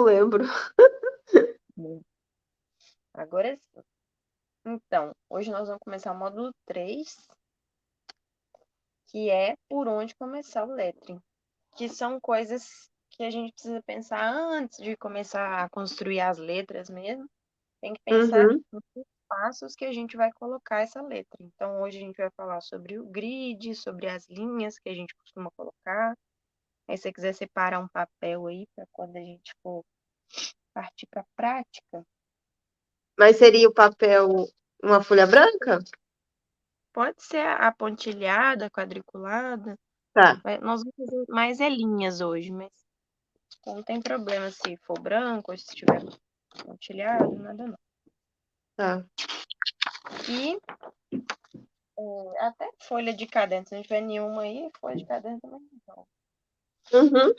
lembro. Bom, agora sim. Então, hoje nós vamos começar o módulo 3, que é por onde começar o lettering, que são coisas que a gente precisa pensar antes de começar a construir as letras mesmo. Tem que pensar Uhum. nos passos que a gente vai colocar essa letra. Então, hoje a gente vai falar sobre o grid, sobre as linhas que a gente costuma colocar. Aí, se você quiser separar um papel aí para quando a gente for partir para a prática, Mas seria o papel uma folha branca? pode ser a pontilhada, quadriculada. Tá, Nós vamos fazer mais é linhas hoje, mas não tem problema se for branco ou se estiver pontilhado, nada não. tá. E até folha de caderno, se não tiver nenhuma aí, folha de caderno também não. Uhum.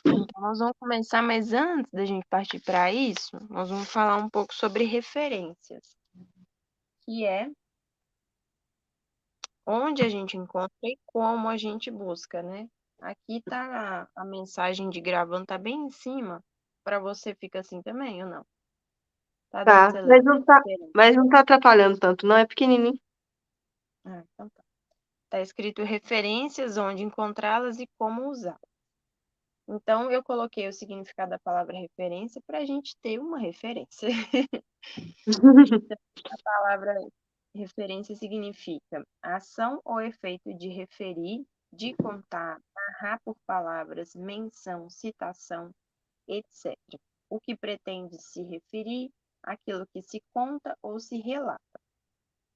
Então, nós vamos começar, mas antes da gente partir para isso, nós vamos falar um pouco sobre referências, que é onde a gente encontra e como a gente busca, né? Aqui tá a mensagem de gravando, tá bem em cima, para você fica assim também ou não? Tá dando pra Tá. você ler? Mas não tá atrapalhando tanto, não é pequenininho. Ah, então tá. Tá escrito referências, onde encontrá-las e como usar. Então, eu coloquei o significado da palavra referência para a gente ter uma referência. A palavra referência significa ação ou efeito de referir, de contar, narrar por palavras, menção, citação, etc. O que pretende se referir, aquilo que se conta ou se relata.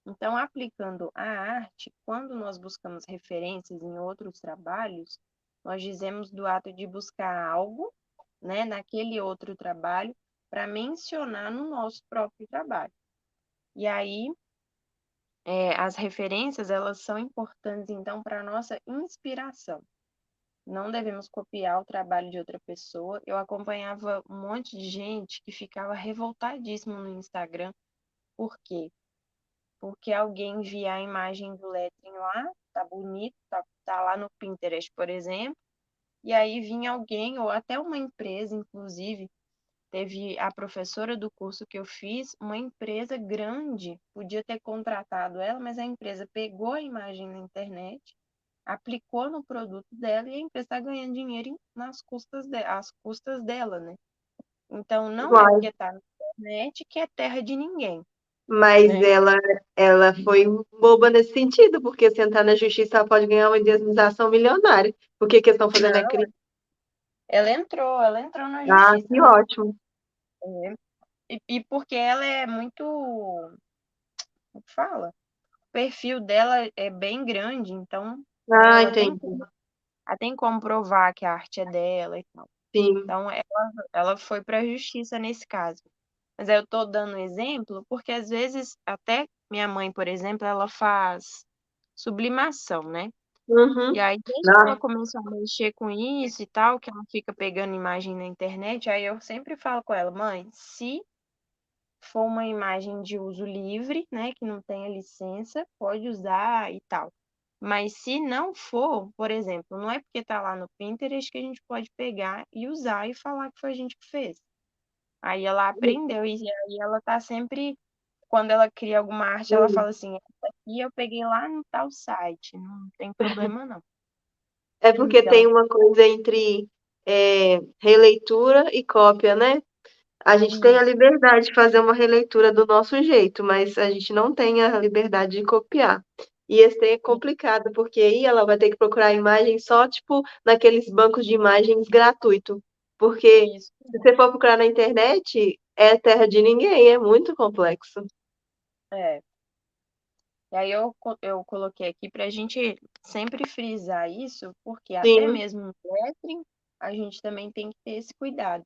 Então, aplicando a arte, quando nós buscamos referências em outros trabalhos, nós dizemos do ato de buscar algo, né, naquele outro trabalho, para mencionar no nosso próprio trabalho. E aí, as referências, elas são importantes, então, para a nossa inspiração. Não devemos copiar o trabalho de outra pessoa. Eu acompanhava um monte de gente que ficava revoltadíssimo no Instagram. Por quê? Porque alguém via a imagem do lettering lá, tá bonito, tá lá no Pinterest, por exemplo, e aí vinha alguém, ou até uma empresa, inclusive, teve a professora do curso que eu fiz, uma empresa grande, podia ter contratado ela, mas a empresa pegou a imagem na internet, aplicou no produto dela e a empresa está ganhando dinheiro nas custas, às custas dela, né? Então, não é Mas, porque está na internet que é terra de ninguém, mas né? ela foi boba nesse sentido, porque se entrar na justiça, ela pode ganhar uma indenização milionária. Porque que eles estão fazendo é Não, crime. ela entrou na Ah, justiça que mesmo. ótimo. Né? E porque ela é muito, como que fala? O perfil dela é bem grande, então, né, Ah, entendi. ela tem como provar que a arte é dela e tal. Sim. Então, ela foi para a justiça nesse caso. Mas aí eu tô dando um exemplo porque às vezes, até minha mãe, por exemplo, ela faz sublimação, né? E Uhum. aí, desde que ela Nossa. começou a mexer com isso e tal, que ela fica pegando imagem na internet, aí eu sempre falo com ela, mãe, se for uma imagem de uso livre, né, que não tenha licença, pode usar e tal. Mas se não for, por exemplo, não é porque tá lá no Pinterest que a gente pode pegar e usar e falar que foi a gente que fez. Aí ela aprendeu e aí ela tá sempre, quando ela cria alguma arte, ela fala assim, essa aqui eu peguei lá no tal site, não tem problema não. É porque tem Então, uma coisa entre releitura e cópia, né? A gente tem a isso. liberdade de fazer uma releitura do nosso jeito, mas a gente não tem a liberdade de copiar. E esse trem é complicado, porque aí ela vai ter que procurar a imagem só, tipo, naqueles bancos de imagens gratuito. Porque Isso. se você for procurar na internet, é terra de ninguém, é muito complexo. É. E aí eu coloquei aqui para a gente sempre frisar isso, porque até Sim. mesmo no lettering, a gente também tem que ter esse cuidado.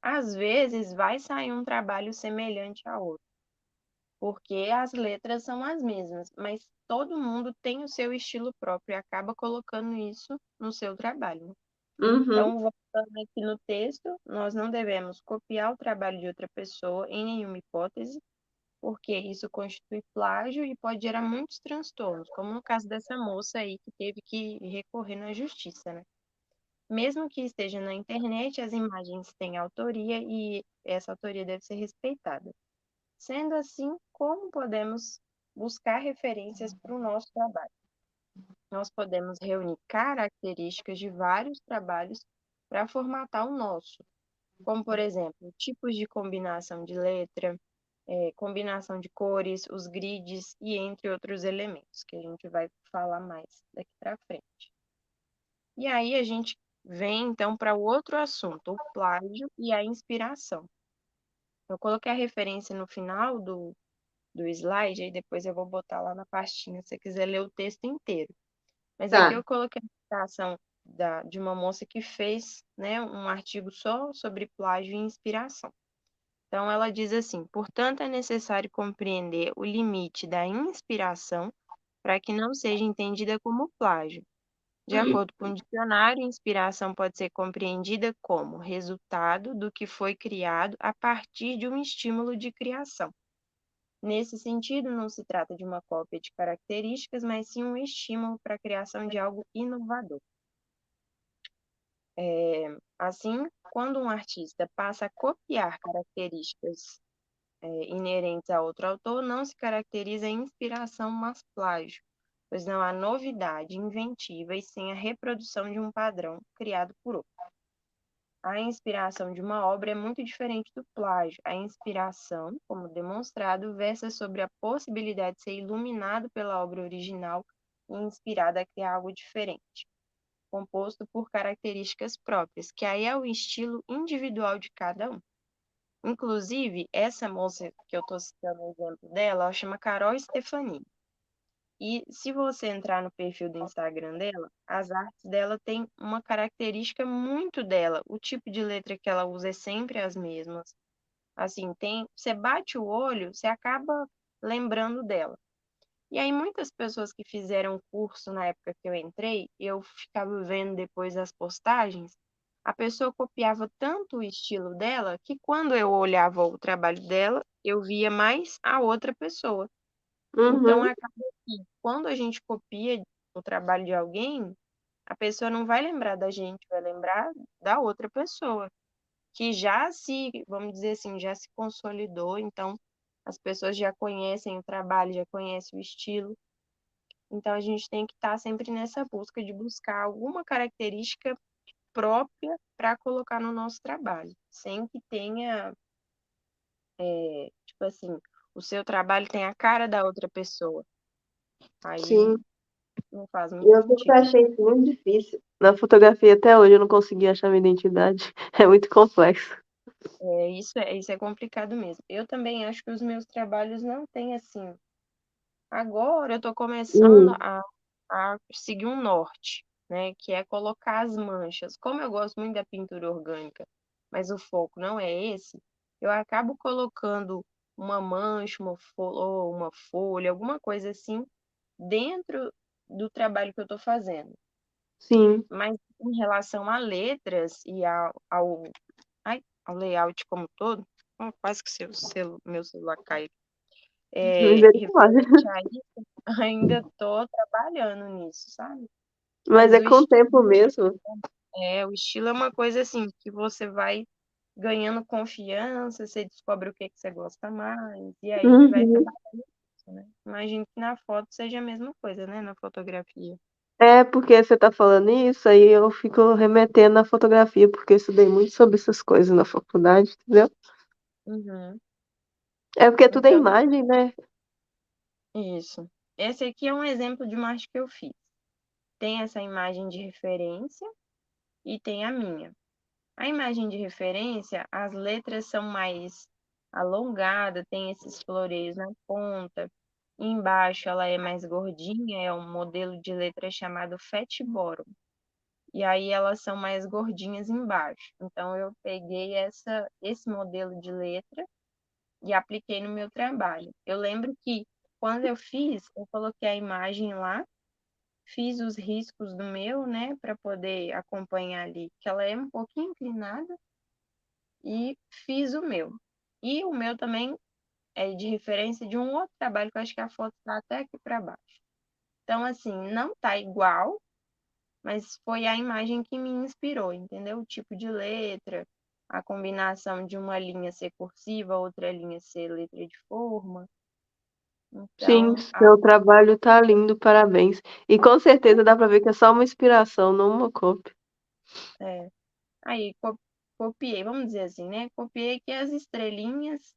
Às vezes vai sair um trabalho semelhante a outro, porque as letras são as mesmas, mas todo mundo tem o seu estilo próprio e acaba colocando isso no seu trabalho, né? Uhum. Então, voltando aqui no texto, nós não devemos copiar o trabalho de outra pessoa em nenhuma hipótese, porque isso constitui plágio e pode gerar muitos transtornos, como no caso dessa moça aí que teve que recorrer na justiça, né? Mesmo que esteja na internet, as imagens têm autoria e essa autoria deve ser respeitada. Sendo assim, como podemos buscar referências para o nosso trabalho? Nós podemos reunir características de vários trabalhos para formatar o nosso, como, por exemplo, tipos de combinação de letra, combinação de cores, os grids e entre outros elementos, que a gente vai falar mais daqui para frente. E aí a gente vem então para o outro assunto, o plágio e a inspiração. Eu coloquei a referência no final do slide, aí depois eu vou botar lá na pastinha se você quiser ler o texto inteiro. Mas aqui Tá. eu coloquei a citação de uma moça que fez, né, um artigo só sobre plágio e inspiração. Então, ela diz assim: portanto, é necessário compreender o limite da inspiração para que não seja entendida como plágio. De acordo com o dicionário, inspiração pode ser compreendida como resultado do que foi criado a partir de um estímulo de criação. Nesse sentido, não se trata de uma cópia de características, mas sim um estímulo para a criação de algo inovador. Assim, quando um artista passa a copiar características inerentes a outro autor, não se caracteriza inspiração, mas plágio, pois não há novidade inventiva e sim a reprodução de um padrão criado por outro. A inspiração de uma obra é muito diferente do plágio. A inspiração, como demonstrado, versa sobre a possibilidade de ser iluminado pela obra original e inspirado a criar algo diferente, composto por características próprias, que aí é o estilo individual de cada um. Inclusive, essa moça que eu estou citando o exemplo dela, ela chama Carol Stefanini. E se você entrar no perfil do Instagram dela, as artes dela têm uma característica muito dela. O tipo de letra que ela usa é sempre as mesmas. Assim, você bate o olho, você acaba lembrando dela. E aí, muitas pessoas que fizeram curso na época que eu entrei, eu ficava vendo depois as postagens, a pessoa copiava tanto o estilo dela que quando eu olhava o trabalho dela, eu via mais a outra pessoa. Então, Uhum, acaba que quando a gente copia o trabalho de alguém, a pessoa não vai lembrar da gente, vai lembrar da outra pessoa, que vamos dizer assim, já se consolidou, então as pessoas já conhecem o trabalho, já conhecem o estilo. Então, a gente tem que estar sempre nessa busca de buscar alguma característica própria para colocar no nosso trabalho, sem que tenha, tipo assim, o seu trabalho tem a cara da outra pessoa. Aí sim. não faz E muito eu sempre sentido. achei isso muito difícil. Na fotografia até hoje eu não consegui achar minha identidade. É muito complexo. Isso é complicado mesmo. Eu também acho que os meus trabalhos não têm assim. Agora eu estou começando Hum, a seguir um norte, né? Que é colocar as manchas. Como eu gosto muito da pintura orgânica, mas o foco não é esse, eu acabo colocando uma mancha, ou uma folha, alguma coisa assim, dentro do trabalho que eu estou fazendo. sim. Mas em relação a letras e ao layout como um todo, quase que meu celular cai. Misericórdia. Referente a isso, ainda estou trabalhando nisso, sabe? Mas Mas é com o tempo mesmo. o estilo é uma coisa assim, que você vai ganhando confiança, você descobre o que que você gosta mais, e aí vai Uhum. trabalhando isso, né? Imagino que na foto seja a mesma coisa, né? Na fotografia. É porque você tá falando isso, aí eu fico remetendo à fotografia, porque eu estudei muito sobre essas coisas na faculdade, entendeu? Uhum. É porque tudo é Então, imagem, né? isso. Esse aqui é um exemplo de uma arte que eu fiz. Tem essa imagem de referência e tem a minha. A imagem de referência, as letras são mais alongadas, tem esses floreios na ponta. Embaixo ela é mais gordinha, é um modelo de letra chamado Fat Bottom. E aí elas são mais gordinhas embaixo. Então eu peguei esse modelo de letra e apliquei no meu trabalho. Eu lembro que quando eu fiz, eu coloquei a imagem lá, fiz os riscos do meu, né, para poder acompanhar ali, que ela é um pouquinho inclinada e fiz o meu. E o meu também é de referência de um outro trabalho que eu acho que a foto está até aqui para baixo. Então, assim, não tá igual, mas foi a imagem que me inspirou, entendeu? O tipo de letra, a combinação de uma linha ser cursiva, outra linha ser letra de forma. Sim, Então, seu trabalho tá lindo, parabéns. E com certeza dá pra ver que é só uma inspiração, não uma cópia. é, aí copiei, vamos dizer assim, né? Copiei aqui as estrelinhas,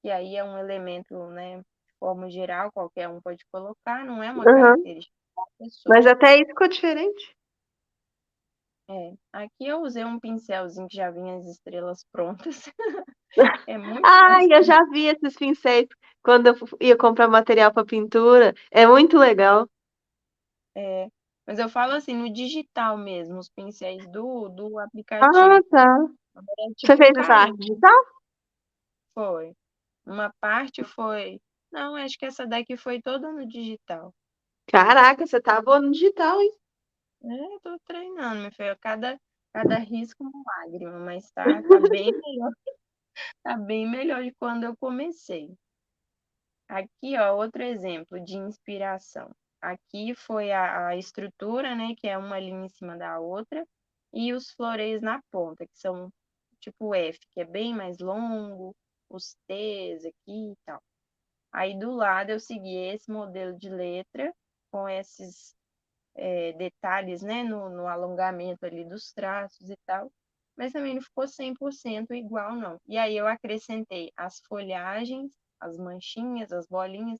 que aí é um elemento, né, de forma geral, qualquer um pode colocar, não é uma Aham. característica da Mas pessoa. até isso ficou diferente. É, aqui eu usei um pincelzinho que já vinha as estrelas prontas. É muito Ai, eu gostoso. já vi esses pincéis quando eu ia comprar material para pintura. É muito legal. É, mas eu falo assim, no digital mesmo, os pincéis do Ah, aplicativo. tá. É Você tipo fez essa arte carimbo, digital? foi. Uma parte foi. Não, acho que essa daqui foi toda no digital. Caraca, você tá boa no digital, hein? É, tô treinando, meu filho. Cada risco uma lágrima, mas tá bem melhor, tá bem melhor de quando eu comecei. Aqui, ó, outro exemplo de inspiração. Aqui foi a estrutura, né, que é uma linha em cima da outra, e os floreios na ponta, que são tipo F, que é bem mais longo, os T's aqui e tal. Aí do lado eu segui esse modelo de letra, com esses detalhes, né, no alongamento ali dos traços e tal, mas também não ficou 100% igual, não. E aí eu acrescentei as folhagens, as manchinhas, as bolinhas,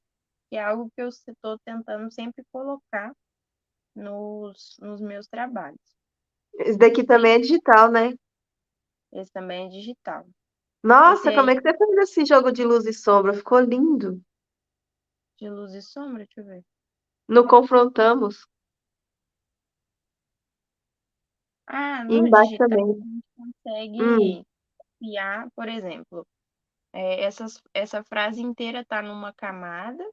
que é algo que eu estou tentando sempre colocar nos meus trabalhos. Esse daqui também é digital, né? Esse também é digital. Esse Nossa, como aí é que você fez esse jogo de luz e sombra? Ficou lindo. de luz e sombra, deixa eu ver. No confrontamos. Ah, E no embaixo digital também. a gente Hum. consegue criar, por exemplo, essa frase inteira está numa camada,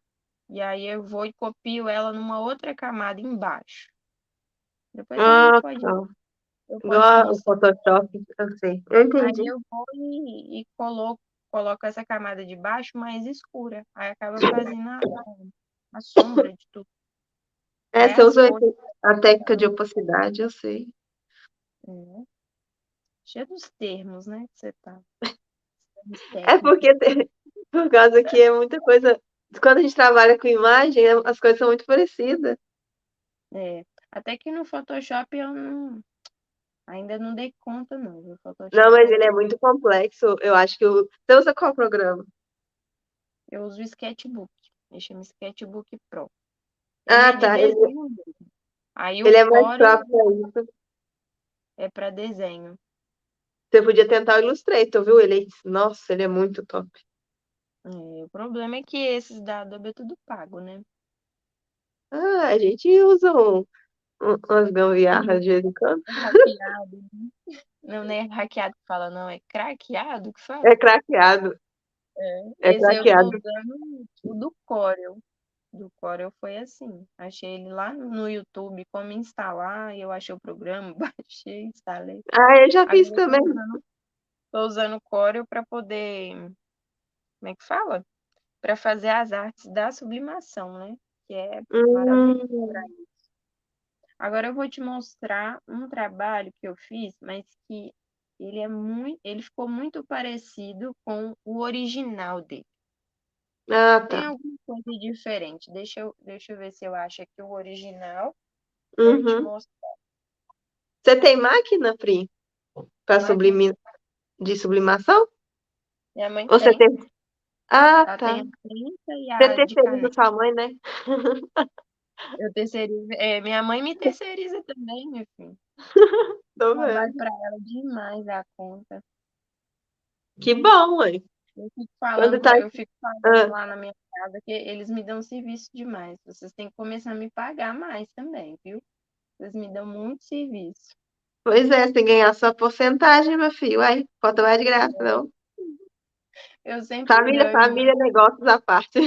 e aí eu vou e copio ela numa outra camada embaixo. Depois a gente Ah, pode, tá. eu posso te Igual o mostrar. Photoshop, eu sei. Eu Aí entendi. eu vou e coloco essa camada de baixo mais escura. Aí acaba fazendo a sombra de tudo. É, Aí você as usa cores, a técnica de opacidade, eu sei. né? Cheio dos termos, né? Que você tá. Termos É técnicos. porque por causa que é muita coisa. Quando a gente trabalha com imagem, as coisas são muito parecidas. É. Até que no Photoshop ainda não dei conta, não. O Não, Photoshop mas ele é muito complexo. Eu acho que você usa qual programa? eu uso o Sketchbook. Ele chama Sketchbook Pro. Ele Ah, é de tá. desenho mesmo. Aí o Ele é mais Corel próprio para isso. é para desenho. Você podia tentar o Illustrator, viu? Nossa, ele é muito top. É, o problema é que esses da Adobe é tudo pago, né? Ah, a gente usa umas gambiarras de vez em quando. É hackeado. Não, não é hackeado que fala, não. É craqueado que É fala. craqueado. É Esse aí eu tô craqueado. usando o do Corel. Do Corel foi assim. Achei ele lá no YouTube, como instalar, e eu achei o programa, baixei, instalei. Ah, eu já fiz Agora eu também. tô usando o Corel para poder, como é que fala? Para fazer as artes da sublimação, né? Que é maravilhoso. Hum, Agora eu vou te mostrar um trabalho que eu fiz, mas que ele ficou muito parecido com o original dele. ah, Tem tá. alguma coisa diferente. Deixa eu ver se eu acho aqui o original para eu te Uhum. mostrar. Você tem máquina, Pri, para Máquina, de sublimação? minha mãe Ou você tem. tem? Ah, Ela tá. tem a tinta e Você a de terceiriza caneta. sua mãe, né? Eu terceirizo, minha mãe me terceiriza também, meu filho. Tô Trabalho vendo. para ela demais a conta. Que bom, mãe. Quando tá. Eu fico falando Ah, lá na minha casa que eles me dão serviço demais. Vocês têm que começar a me pagar mais também, viu? Vocês me dão muito serviço. pois é, você tem que ganhar sua porcentagem, meu filho. Aí, conta mais de graça, não. Eu sempre Família, ganho família, muito, negócios à parte.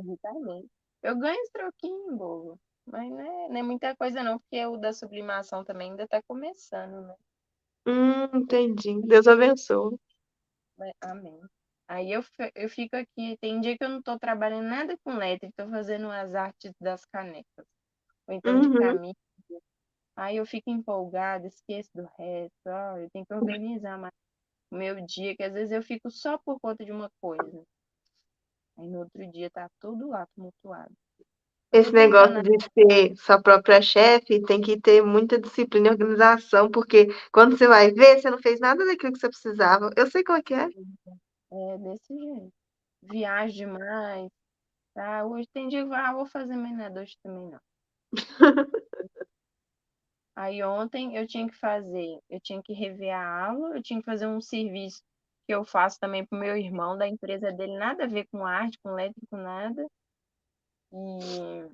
exatamente. Eu ganho esse troquinho, bobo. Mas não é muita coisa não, porque o da sublimação também ainda tá começando, né? Entendi. Deus abençoe. Amém. Aí eu fico aqui, tem dia que eu não tô trabalhando nada com letra, tô fazendo as artes das canecas. Ou então de Uhum. camisa. Aí eu fico empolgada, esqueço do resto. Eu tenho que organizar mais o meu dia, que às vezes eu fico só por conta de uma coisa. Aí no outro dia tá tudo lá tumultuado. Esse Tô tentando. negócio de ser sua própria chefe tem que ter muita disciplina e organização, porque quando você vai ver, você não fez nada daquilo que você precisava. Eu sei qual é que é. É desse jeito. Viajo demais, tá? Hoje tem dia que vou fazer, mas não é de hoje também não. Aí ontem eu tinha que rever a aula, eu tinha que fazer um serviço que eu faço também pro meu irmão da empresa dele, nada a ver com arte, com letra, com nada. E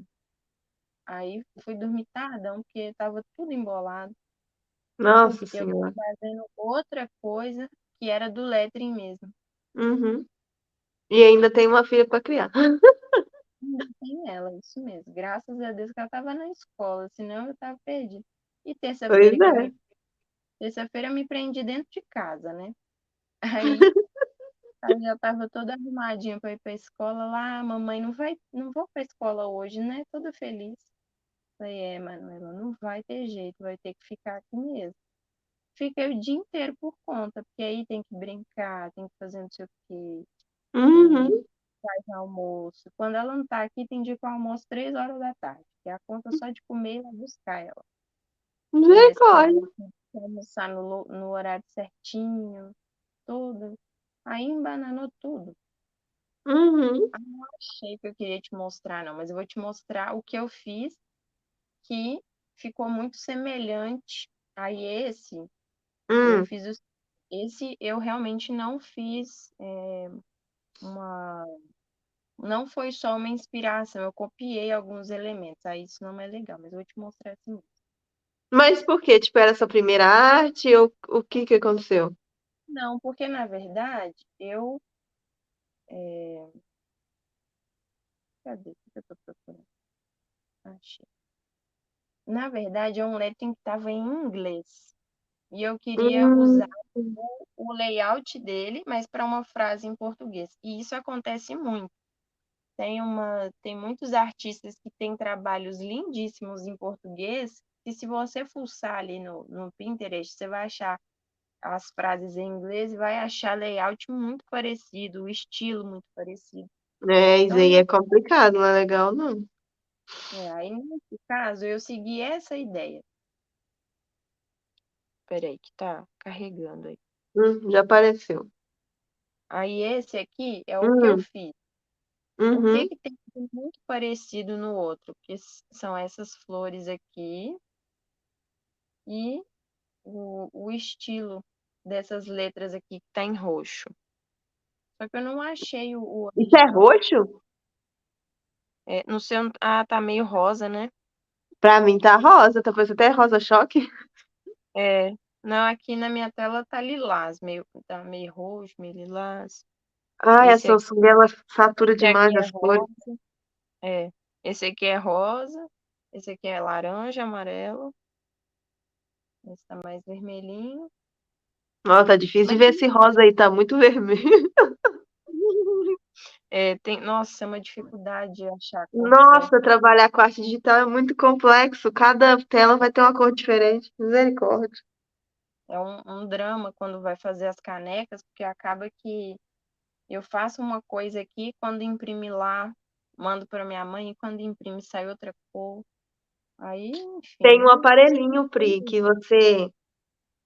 aí fui dormir tardão, porque tava tudo embolado, Nossa porque eu tava Senhora. fazendo outra coisa que era do lettering mesmo. Uhum. E ainda tem uma filha para criar. Ainda tem ela, isso mesmo. Graças a Deus que ela tava na escola, senão eu tava perdida. E Pois é. terça-feira eu me prendi dentro de casa, né? Aí, aí eu tava toda arrumadinha pra ir pra escola lá, mamãe não vou pra escola hoje, né? Toda feliz. Falei, Manuela, não vai ter jeito, vai ter que ficar aqui mesmo. Fiquei o dia inteiro por conta, porque aí tem que brincar, tem que fazer não sei o quê, e Uhum. faz almoço. Quando ela não tá aqui, tem dia que eu almoço 3 horas da tarde, que é a conta só de comer e ir lá buscar ela. Mas quando Misericórdia. ela tem que almoçar no horário certinho, tudo, aí embananou tudo. Uhum. Ah, não achei que eu queria te mostrar, não, mas eu vou te mostrar o que eu fiz que ficou muito semelhante a esse. Eu Hum. fiz esse, eu realmente não fiz uma. Não foi só uma inspiração, eu copiei alguns elementos. Aí isso não é legal, mas eu vou te mostrar assim. Mas por quê? Tipo, era sua primeira arte ou o que que aconteceu? Não, porque na verdade eu. é, Cadê? O que eu tô procurando? Achei. Na verdade, é um lettering que estava em inglês. E eu queria usar Hum. o layout dele, mas para uma frase em português. E isso acontece muito. Tem muitos artistas que têm trabalhos lindíssimos em português, e se você fuçar ali no Pinterest, você vai achar as frases em inglês e vai achar layout muito parecido, o estilo muito parecido. É, isso aí Então, é complicado, não é legal, não. aí nesse caso, eu segui essa ideia. Peraí, que tá carregando aí. Já apareceu. Aí esse aqui é o que eu Hum. fiz. O que Uhum. que tem de muito parecido no outro? Que são essas flores aqui e o estilo dessas letras aqui que tá em roxo. Só que eu não achei o Isso é original. roxo? No seu, tá meio rosa, né? Pra mim tá rosa, talvez até rosa choque. É, não, aqui na minha tela tá lilás, tá meio roxo, meio lilás. Ai, a Esse aqui, Samsung, ela satura esse demais aqui é as cores. rosa, é. Esse aqui é rosa, esse aqui é laranja, amarelo, esse tá mais vermelhinho. Nossa, tá difícil de Mas ver esse rosa aí, tá muito vermelho. nossa, é uma dificuldade achar a cor Nossa, certa. trabalhar com arte digital é muito complexo. Cada tela vai ter uma cor diferente. Misericórdia. É um drama quando vai fazer as canecas, porque acaba que eu faço uma coisa aqui, quando imprime lá, mando para minha mãe, e quando imprime sai outra cor. Aí, enfim, Tem um não consigo aparelhinho, Pri, que produzir. você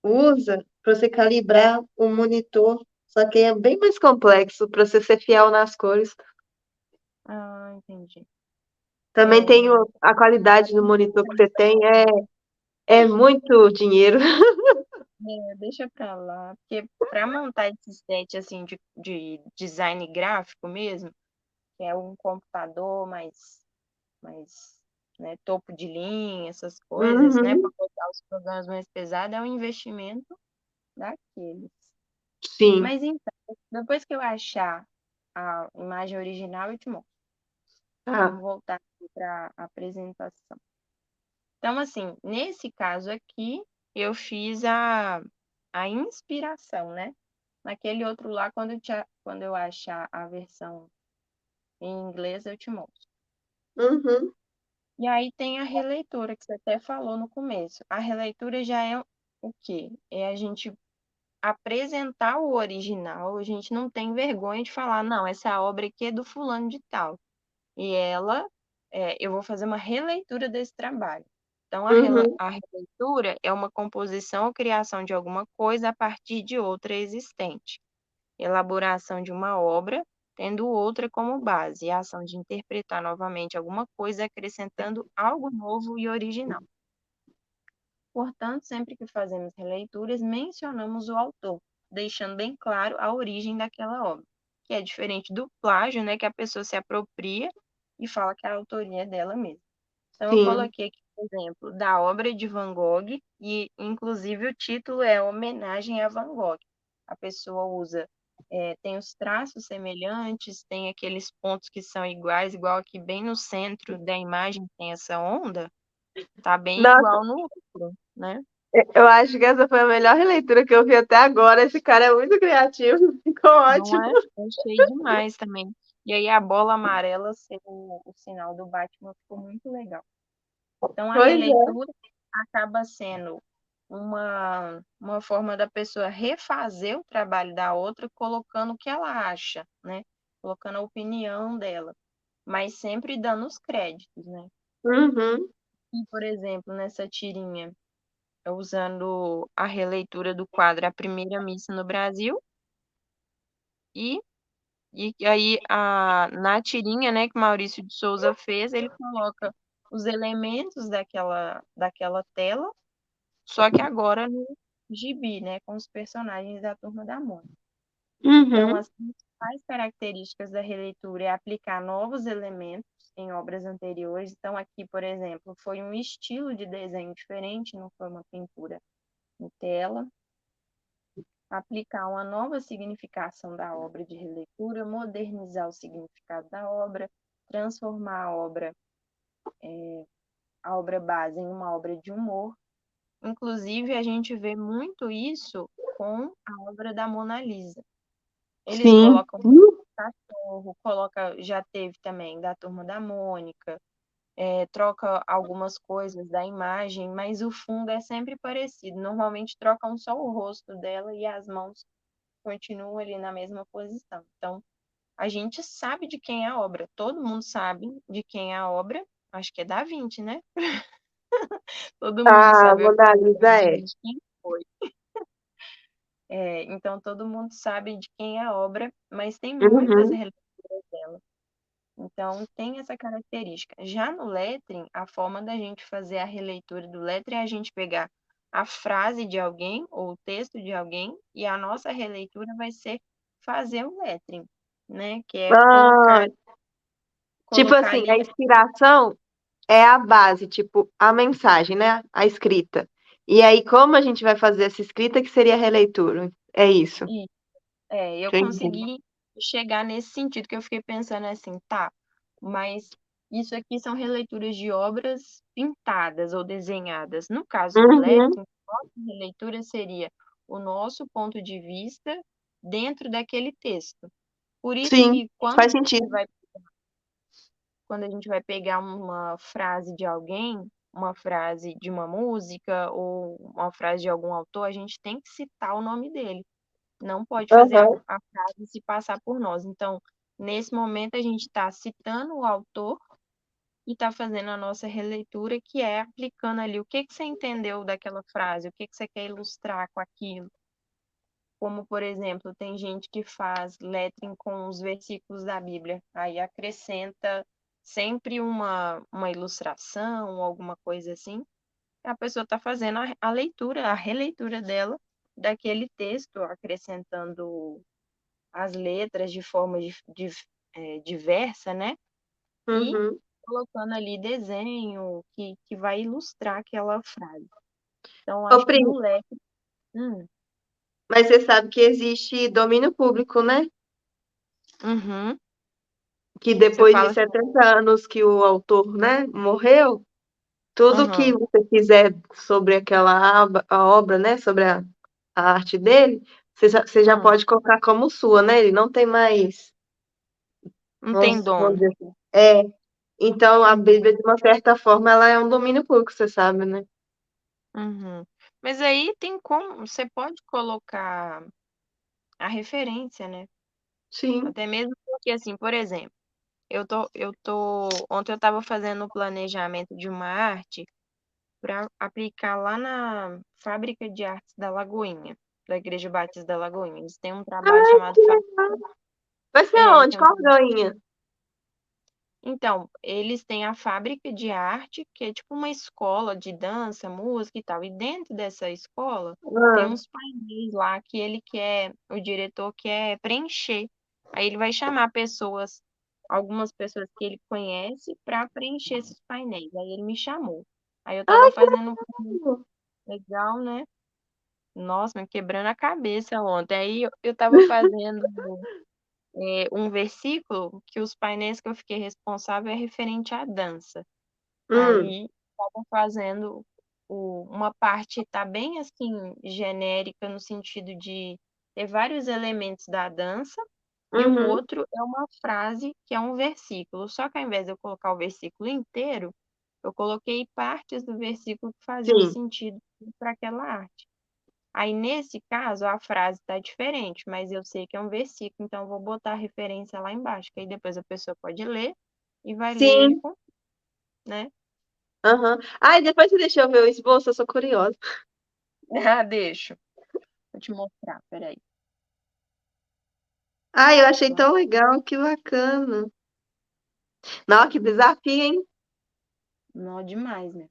usa para você calibrar o monitor. Só que é bem mais complexo para você ser fiel nas cores. Ah, entendi. Também tem Não. a qualidade do monitor que você tem, é muito dinheiro. Deixa pra lá, porque para montar esse set assim de design gráfico mesmo, que é um computador mais né, topo de linha, essas coisas, né, para Uhum, botar os programas mais pesados, é um investimento daqueles. sim. Mas então, depois que eu achar a imagem original, eu te mostro. Ah, Vamos voltar aqui para a apresentação. Então, assim, nesse caso aqui, eu fiz a inspiração, né? Naquele outro lá, quando eu achar a versão em inglês, eu te mostro. uhum. E aí tem a releitura, que você até falou no começo. A releitura já é o quê? É a gente apresentar o original, a gente não tem vergonha de falar, não, essa obra aqui é do fulano de tal. E eu vou fazer uma releitura desse trabalho. Então, Uhum. a releitura é uma composição ou criação de alguma coisa a partir de outra existente. Elaboração de uma obra, tendo outra como base, e a ação de interpretar novamente alguma coisa, acrescentando algo novo e original. Portanto, sempre que fazemos releituras, mencionamos o autor, deixando bem claro a origem daquela obra, que é diferente do plágio, né, que a pessoa se apropria e fala que a autoria é dela mesma. Então, eu Sim. coloquei aqui, por exemplo, da obra de Van Gogh, e inclusive o título é Homenagem a Van Gogh. A pessoa usa, tem os traços semelhantes, tem aqueles pontos que são iguais, igual aqui bem no centro da imagem tem essa onda, tá bem Nossa, igual no outro, né? eu acho que essa foi a melhor releitura que eu vi até agora. Esse cara é muito criativo, ficou Não ótimo. é? Eu achei demais também. E aí a bola amarela ser o sinal do Batman ficou muito legal. Então a Pois é. releitura acaba sendo uma forma da pessoa refazer o trabalho da outra, colocando o que ela acha, né? Colocando a opinião dela, mas sempre dando os créditos, né? Uhum. E, por exemplo, nessa tirinha, usando a releitura do quadro A Primeira Missa no Brasil, e aí, na tirinha, né, que Maurício de Souza fez, ele coloca os elementos daquela tela, só que agora no gibi, né, com os personagens da Turma da Mônica. Então, Uhum. as principais características da releitura é aplicar novos elementos em obras anteriores. Então, aqui, por exemplo, foi um estilo de desenho diferente, não foi uma pintura em tela. Aplicar uma nova significação da obra de releitura, modernizar o significado da obra, transformar a obra base em uma obra de humor. Inclusive, a gente vê muito isso com a obra da Mona Lisa. Eles Sim. colocam cachorro, já teve também da Turma da Mônica, troca algumas coisas da imagem, mas o fundo é sempre parecido. Normalmente trocam só o rosto dela e as mãos continuam ali na mesma posição. Então, a gente sabe de quem é a obra, todo mundo sabe de quem é a obra, acho que é da Vinci, né? Todo mundo A sabe Mona Lisa é. de quem foi. Então, todo mundo sabe de quem é a obra, mas tem muitas Uhum. releituras dela. Então, tem essa característica. Já no lettering, a forma da gente fazer a releitura do lettering é a gente pegar a frase de alguém ou o texto de alguém e a nossa releitura vai ser fazer o lettering, né? Que é Ah, tipo colocar assim, a ali. inspiração é a base, tipo, a mensagem, né? A escrita. E aí, como a gente vai fazer essa escrita que seria a releitura? É isso. Eu Entendi. consegui chegar nesse sentido que eu fiquei pensando assim, tá, mas isso aqui são releituras de obras pintadas ou desenhadas. No caso do Uhum. lettering, nossa releitura seria o nosso ponto de vista dentro daquele texto. Por isso Sim, que quando faz a gente sentido. vai, quando a gente vai pegar uma frase de alguém, uma frase de uma música ou uma frase de algum autor, a gente tem que citar o nome dele. Não pode fazer Aham. a frase se passar por nós. Então, nesse momento, a gente está citando o autor e está fazendo a nossa releitura, que é aplicando ali o que que você entendeu daquela frase, o que que você quer ilustrar com aquilo. Como, por exemplo, tem gente que faz lettering com os versículos da Bíblia, aí acrescenta sempre uma ilustração, alguma coisa assim. A pessoa está fazendo a leitura, a releitura dela daquele texto, acrescentando as letras de forma diversa, né? E Uhum. colocando ali desenho que vai ilustrar aquela frase. Então, Ô, acho que Pri, no leque. Hum, mas você sabe que existe domínio público, né? uhum, Que você depois de fala assim, 70 anos que o autor, né, morreu, tudo que uhum, você quiser sobre aquela a obra, né, sobre a arte dele, você já hum, pode colocar como sua, né? Ele não tem mais, não tem vamos dono. dizer assim. É. Então, a Bíblia, de uma certa forma, ela é um domínio público, você sabe, né? Uhum. Mas aí tem como, você pode colocar a referência, né? Sim. Até mesmo porque, assim, por exemplo, ontem eu estava fazendo o planejamento de uma arte para aplicar lá na Fábrica de Artes da Lagoinha, da Igreja Batista da Lagoinha. Eles têm um trabalho Ai, chamado que legal. Vai ser onde? Tem um Qual galinha? Então, eles têm a fábrica de arte, que é tipo uma escola de dança, música e tal. E dentro dessa escola tem Ah, uns painéis lá que ele quer, o diretor quer preencher. Aí ele vai chamar pessoas, algumas pessoas que ele conhece, para preencher esses painéis. Aí ele me chamou. Aí eu tava ai, que fazendo um plano legal. legal, né? Nossa, me quebrando a cabeça ontem. Aí eu tava fazendo um versículo que os painéis que eu fiquei responsável é referente à dança. Hum, Aí estavam fazendo uma parte tá bem assim genérica no sentido de ter vários elementos da dança e o uhum, outro é uma frase que é um versículo. Só que ao invés de eu colocar o versículo inteiro, eu coloquei partes do versículo que faziam sim. sentido para aquela arte. Aí nesse caso a frase está diferente, mas eu sei que é um versículo, então eu vou botar a referência lá embaixo, que aí depois a pessoa pode ler e vai ler ele Sim, né? aham. Ai, depois você deixa eu ver o esboço, eu sou curiosa. Ah, deixa. Vou te mostrar, peraí. Ai, eu achei Lá. tão legal, que bacana. Nossa, que desafio, hein? Não demais, né?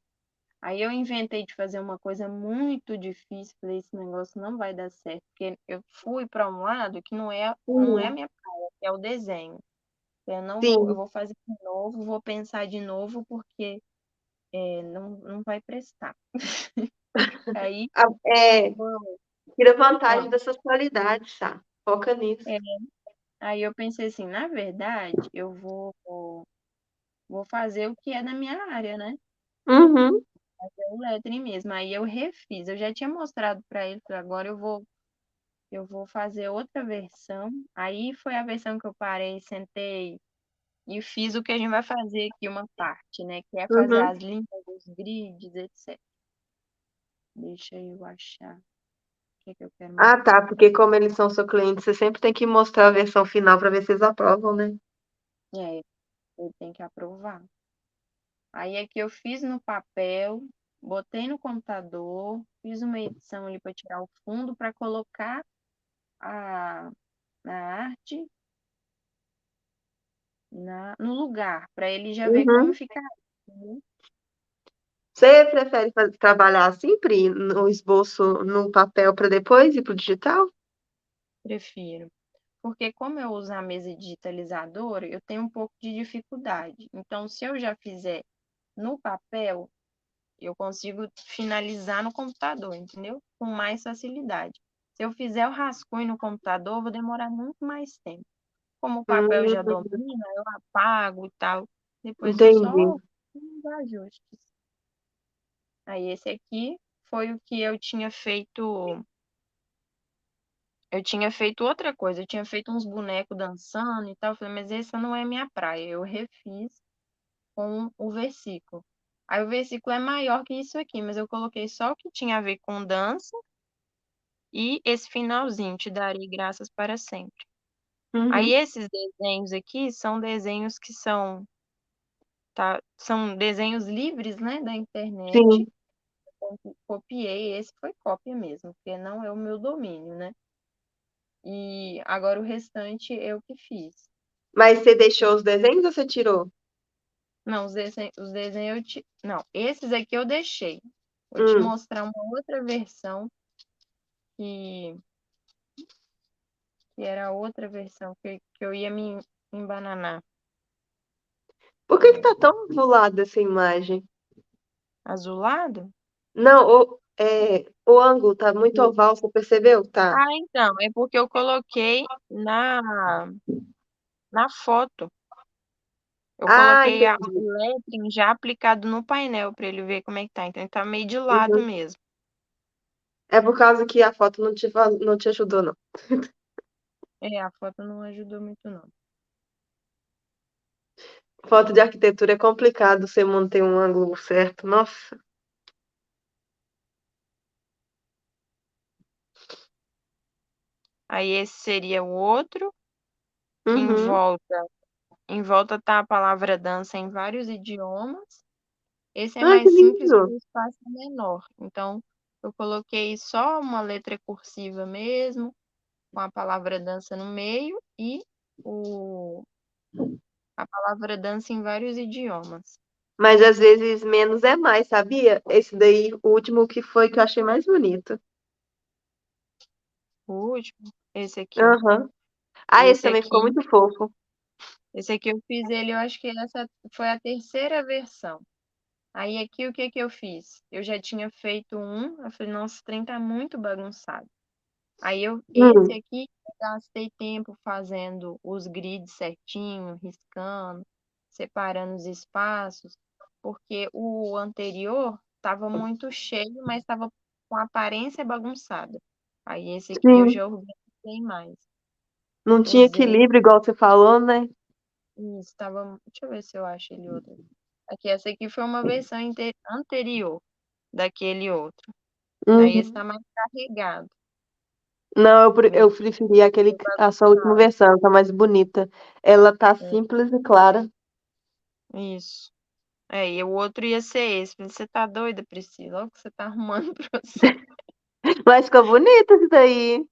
Aí eu inventei de fazer uma coisa muito difícil, falei, esse negócio não vai dar certo, porque eu fui para um lado que não é a Uhum. minha praia, que é o desenho. Eu Sim. vou fazer de novo, vou pensar de novo, porque não vai prestar. Aí, Ah, é, eu- tira vantagem ah, dessas qualidades, tá? Foca nisso. é, aí eu pensei assim, na verdade, vou fazer o que é da minha área, né? Uhum. É o lettering mesmo. Aí eu refiz. Eu já tinha mostrado para ele, falei, agora eu vou fazer outra versão. Aí foi a versão que eu parei, sentei e fiz o que a gente vai fazer aqui, uma parte, né? Que é fazer Uhum. as linhas, os grids, etc. Deixa eu achar o que é que eu quero Ah, mostrar. tá, porque como eles são seu cliente, você sempre tem que mostrar a versão final para ver se eles aprovam, né? É, ele tem que aprovar. Aí aqui eu fiz no papel, botei no computador, fiz uma edição ali para tirar o fundo para colocar a, na arte no lugar, para ele já ver como Uhum. ficar. Entendeu? Você prefere trabalhar assim, Pri, no esboço no papel para depois ir pro digital? Prefiro. Porque como eu uso a mesa digitalizadora, eu tenho um pouco de dificuldade. Então, se eu já fizer no papel, eu consigo finalizar no computador, entendeu? Com mais facilidade. Se eu fizer o rascunho no computador, eu vou demorar muito mais tempo. Como o papel eu já Hum, domina, eu apago e tal. Depois eu entendi. só fiz os ajustes. Aí esse aqui foi o que eu tinha feito. Eu tinha feito outra coisa, eu tinha feito uns bonecos dançando e tal. Eu falei, mas essa não é minha praia. Eu refiz com o versículo. Aí o versículo é maior que isso aqui, mas eu coloquei só o que tinha a ver com dança e esse finalzinho, te darei graças para sempre. Aí Uhum. esses desenhos aqui são desenhos que são desenhos livres, né, da internet. Sim. Copiei, esse foi cópia mesmo, porque não é o meu domínio, né? E agora o restante eu que fiz. Mas você deixou os desenhos ou você tirou? Não, os desenhos eu te. Não, esses aqui eu deixei. Vou te Hum. mostrar uma outra versão que, que era a outra versão que eu ia me embananar. Por que que tá tão azulada essa imagem? Azulado? Não, o ângulo tá muito oval, você percebeu? Tá. Ah, então, é porque eu coloquei na foto. Eu Ah, coloquei entendi. o lettering já aplicado no painel para ele ver como é que tá. Então, ele tá meio de lado Uhum. mesmo. É por causa que a foto não te ajudou, não. É, a foto não ajudou muito, não. Foto de arquitetura é complicado você manter um ângulo certo. Nossa. Aí esse seria o outro. Em Uhum. volta, em volta tá a palavra dança em vários idiomas. Esse é Ai, que mais simples lindo. porque o espaço é menor. Então, eu coloquei só uma letra cursiva mesmo, com a palavra dança no meio e o, a palavra dança em vários idiomas. Mas às vezes menos é mais, sabia? Esse daí, o último que foi que eu achei mais bonito. O último, esse aqui. Aham. Ah, esse Esse também ficou aqui, muito fofo. esse aqui eu fiz ele, eu acho que essa foi a terceira versão. Aí aqui o que que eu fiz? Eu já tinha feito um, eu falei, nossa, o trem tá muito bagunçado. Esse Hum. aqui, eu gastei tempo fazendo os grids certinho, riscando, separando os espaços, porque o anterior estava muito cheio, mas estava com a aparência bagunçada. Aí esse aqui eu Sim. já organizei mais. Não tinha Usei equilíbrio, igual você falou, né? isso, estava. Deixa eu ver se eu acho ele outro. Aqui, essa aqui foi uma versão anterior daquele outro. Aí esse Uhum. está mais carregado. Não, Meio eu preferi aquele, a sua última bagunçado. versão, tá mais bonita. Ela tá É, simples e clara. isso. É, e o outro ia ser esse. Falei, você tá doida, Priscila? Olha o que você tá arrumando pra você. Mas ficou bonito isso daí.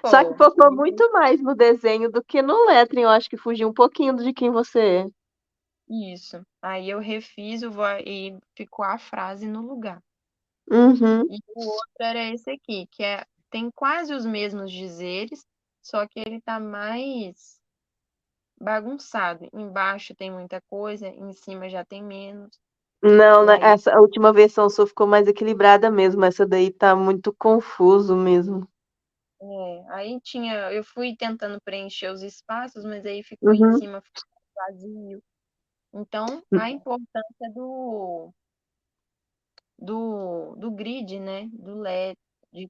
Só que Ficou. focou Aí, muito mais no desenho do que no lettering. Eu acho que fugiu um pouquinho de quem você é. isso. Aí eu refiz e ficou a frase no lugar. Uhum. E o outro era esse aqui, tem quase os mesmos dizeres, só que ele tá mais bagunçado. Embaixo tem muita coisa, em cima já tem menos. Não, E né, aí, essa última versão sua ficou mais equilibrada mesmo. Essa daí tá muito confuso mesmo. eu fui tentando preencher os espaços, mas aí ficou em Uhum. cima ficou vazio. Então, a importância do grid, né? Do LED,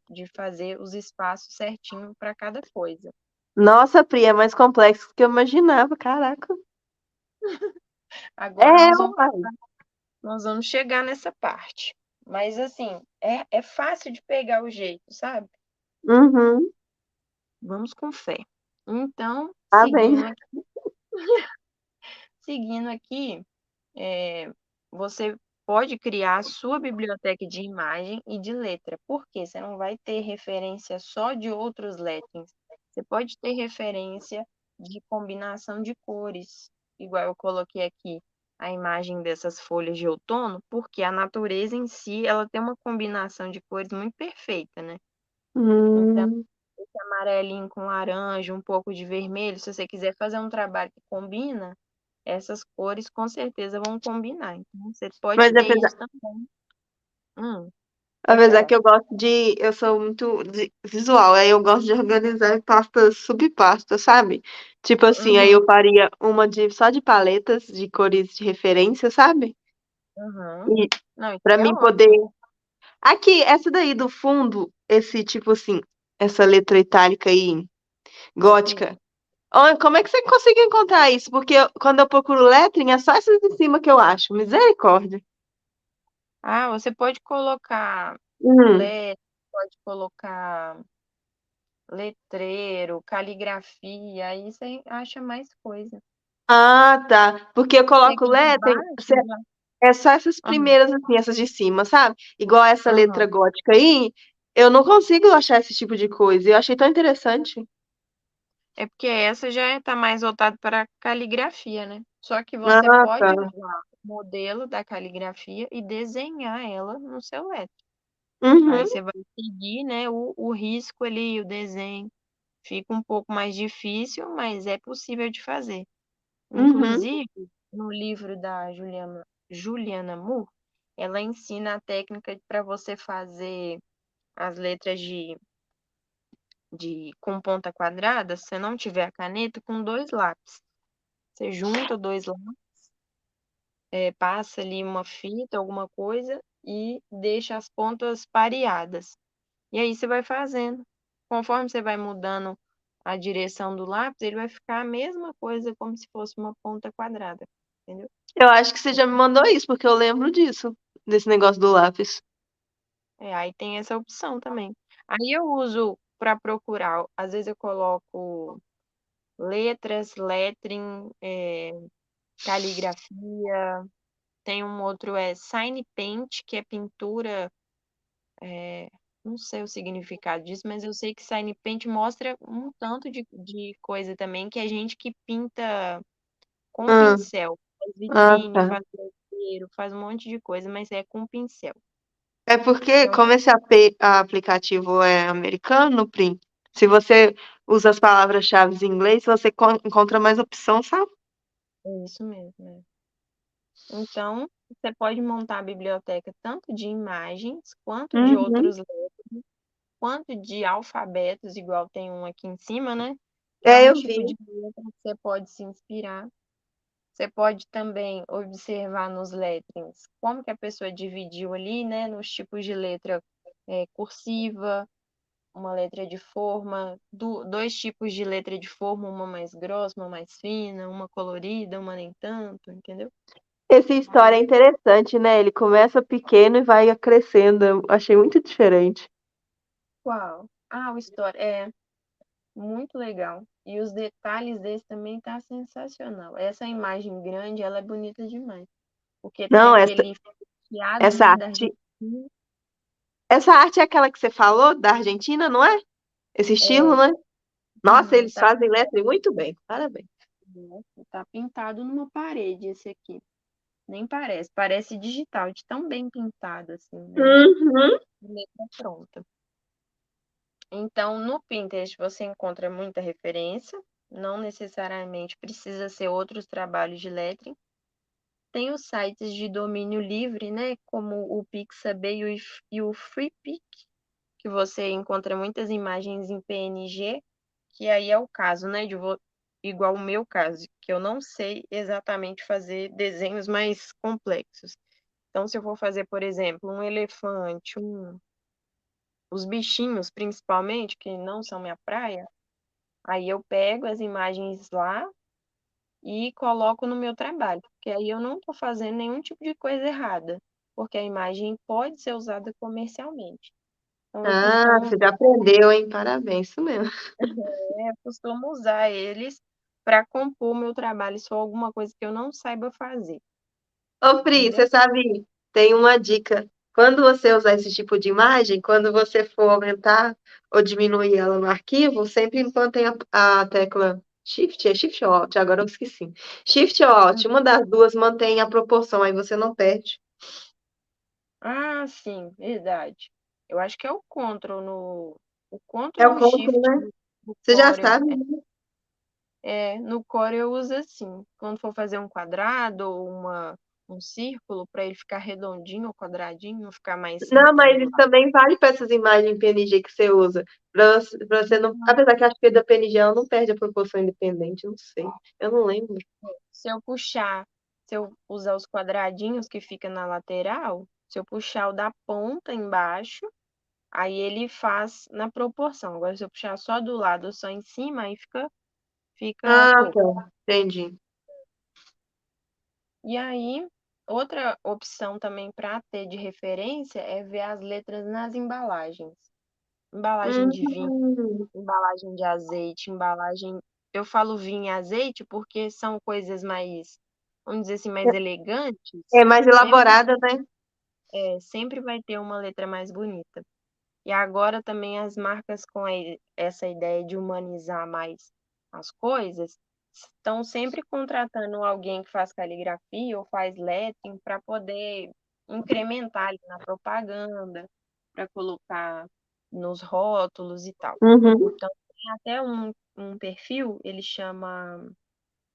de fazer os espaços certinho para cada coisa. Nossa, Pri, é mais complexo do que eu imaginava. Caraca. Agora É, uai. nós vamos chegar nessa parte. Mas assim, é fácil de pegar o jeito, sabe? Uhum. Vamos com fé. Então, Tá bem. seguindo aqui, é, você pode criar a sua biblioteca de imagem e de letra. Por quê? Você não vai ter referência só de outros letterings. Você pode ter referência de combinação de cores, igual eu coloquei aqui a imagem dessas folhas de outono, porque a natureza em si, ela tem uma combinação de cores muito perfeita, né? Então, Hum. esse amarelinho com laranja, um pouco de vermelho, se você quiser fazer um trabalho que combina, essas cores com certeza vão combinar. Então, você pode Mas ter isso também. Pode apesar falar. que eu gosto de. Eu sou muito visual, aí eu gosto de organizar em pastas, subpastas, sabe? Tipo assim, aí eu Uhum, faria uma só de paletas de cores de referência, sabe? uhum. E Não, isso pra é mim poder. ótimo. Aqui, essa daí do fundo, esse tipo assim, essa letra itálica aí, Isso. gótica. Como é que você conseguiu encontrar isso? Porque quando eu procuro lettering, é só essas de cima que eu acho. Misericórdia. Ah, você pode colocar Hum. LED, pode colocar letreiro, caligrafia, aí você acha mais coisa. Ah, tá. Porque eu E coloco aqui de lettering. baixo já. É só essas Aham, primeiras, assim, essas de cima, sabe? Igual essa letra aham. gótica aí, eu não consigo achar esse tipo de coisa. Eu achei tão interessante. É porque essa já está mais voltada para caligrafia, né? Só que você Ah, tá. pode usar o modelo da caligrafia e desenhar ela no seu lettering. Uhum, Aí você vai seguir, né, o risco ali, o desenho. Fica um pouco mais difícil, mas é possível de fazer. uhum. Inclusive, no livro da Juliana Moore, ela ensina a técnica para você fazer as letras com ponta quadrada, se você não tiver a caneta, com dois lápis. Você junta dois lápis, passa ali uma fita, alguma coisa, e deixa as pontas pareadas. E aí você vai fazendo. Conforme você vai mudando a direção do lápis, ele vai ficar a mesma coisa como se fosse uma ponta quadrada, entendeu? Eu acho que você já me mandou isso, porque eu lembro disso, desse negócio do lápis. Aí tem essa opção também. Aí eu uso para procurar, às vezes eu coloco letras, lettering, caligrafia. Tem um outro Sign Paint, que é pintura. Não sei o significado disso, mas eu sei que Sign Paint mostra um tanto de coisa também que a gente que pinta com Ah, pincel. Faz ah, vitrine, tá. faz letreiro, faz um monte de coisa, mas é com pincel. É porque, Então, como esse aplicativo é americano, Prim, se você usa as palavras-chave em inglês, você encontra mais opção, sabe? é isso mesmo, né? Então, você pode montar a biblioteca tanto de imagens, quanto de Uhum. outros, quanto de alfabetos, igual tem um aqui em cima, né? Que é É, um eu tipo vi. de letra que você pode se inspirar. Você pode também observar nos letterings como que a pessoa dividiu ali, né? Nos tipos de letra cursiva, uma letra de forma, dois tipos de letra de forma, uma mais grossa, uma mais fina, uma colorida, uma nem tanto, entendeu? Essa história é Aí, interessante, né? Ele começa pequeno e vai crescendo. Eu achei muito diferente. qual? Ah, o história. Muito legal. E os detalhes desse também tá sensacional. Essa imagem grande, ela é bonita demais. Porque tem Não, essa, aquele fiado, essa né, da arte, Argentina. essa arte é aquela que você falou, da Argentina, não é? Esse estilo, É, né? Nossa, uhum, eles fazem letra muito bem. Parabéns. tá pintado numa parede esse aqui. Nem parece, parece digital, de tão bem pintado assim, né? Uhum. Letra pronta. Então, no Pinterest você encontra muita referência, não necessariamente precisa ser outros trabalhos de lettering. Tem os sites de domínio livre, né, como o Pixabay e o Freepik, que você encontra muitas imagens em PNG, que aí é o caso, né, igual o meu caso, que eu não sei exatamente fazer desenhos mais complexos. Então, se eu for fazer, por exemplo, um elefante, os bichinhos principalmente, que não são minha praia, aí eu pego as imagens lá e coloco no meu trabalho, porque aí eu não estou fazendo nenhum tipo de coisa errada, porque a imagem pode ser usada comercialmente. Então Ah, você já aprendeu, hein? Parabéns, isso mesmo. costumo usar eles para compor o meu trabalho se for alguma coisa que eu não saiba fazer, Ô, Pri, você entendeu? sabe, tem uma dica. Quando você usar esse tipo de imagem, quando você for aumentar ou diminuir ela no arquivo, sempre mantenha a tecla Shift, é Shift ou Alt? Agora eu esqueci. Shift ou Alt, uma das duas mantém a proporção, aí você não perde. Ah, sim, verdade. Eu acho que é o É Ctrl o e o cálculo, Shift né? no Você já Corel. sabe, né? No Core eu uso assim. Quando for fazer um quadrado ou um círculo, para ele ficar redondinho ou quadradinho, não ficar mais Não, mas isso retangular. também vale para essas imagens PNG que você usa. Pra você não. Apesar que acho que a da PNG ela não perde a proporção independente, não sei. Eu não lembro. Se eu puxar, se eu usar os quadradinhos que fica na lateral, se eu puxar o da ponta embaixo, aí ele faz na proporção. Agora, se eu puxar só do lado ou só em cima, aí fica Ah, torto. tá. Entendi. E aí, outra opção também para ter de referência é ver as letras nas embalagens. Embalagem de vinho, Hum. embalagem de azeite, embalagem. Eu falo vinho e azeite porque são coisas mais, vamos dizer assim, mais elegantes. É mais Sempre, elaborada, né? sempre vai ter uma letra mais bonita. E agora também as marcas com essa ideia de humanizar mais as coisas estão sempre contratando alguém que faz caligrafia ou faz lettering para poder incrementar ali na propaganda, para colocar nos rótulos e tal. Uhum. Então, tem até um perfil, ele chama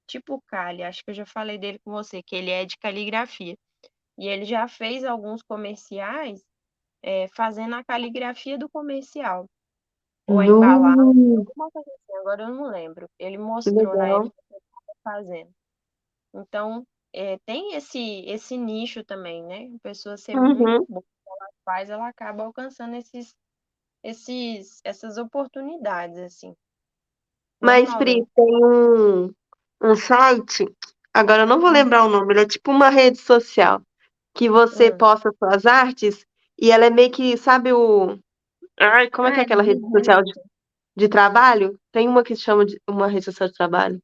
Tipo Cali, acho que eu já falei dele com você, que ele é de caligrafia. E ele já fez alguns comerciais fazendo a caligrafia do comercial, ou a embalagem, Hum, alguma coisa assim, agora eu não lembro. Ele que mostrou na legal. época que ele estava fazendo. Então, tem esse nicho também, né? A pessoa ser muito Uhum. boa, faz, ela acaba alcançando essas oportunidades, assim. Não Mas, Pri, 90. tem um site, agora eu não vou Hum, lembrar o nome, ele é tipo uma rede social, que você hum. posta suas artes e ela é meio que, sabe o. Ai, como é que é Ah, é aquela rede social Behance, de trabalho? Tem uma que se chama de uma rede social de trabalho.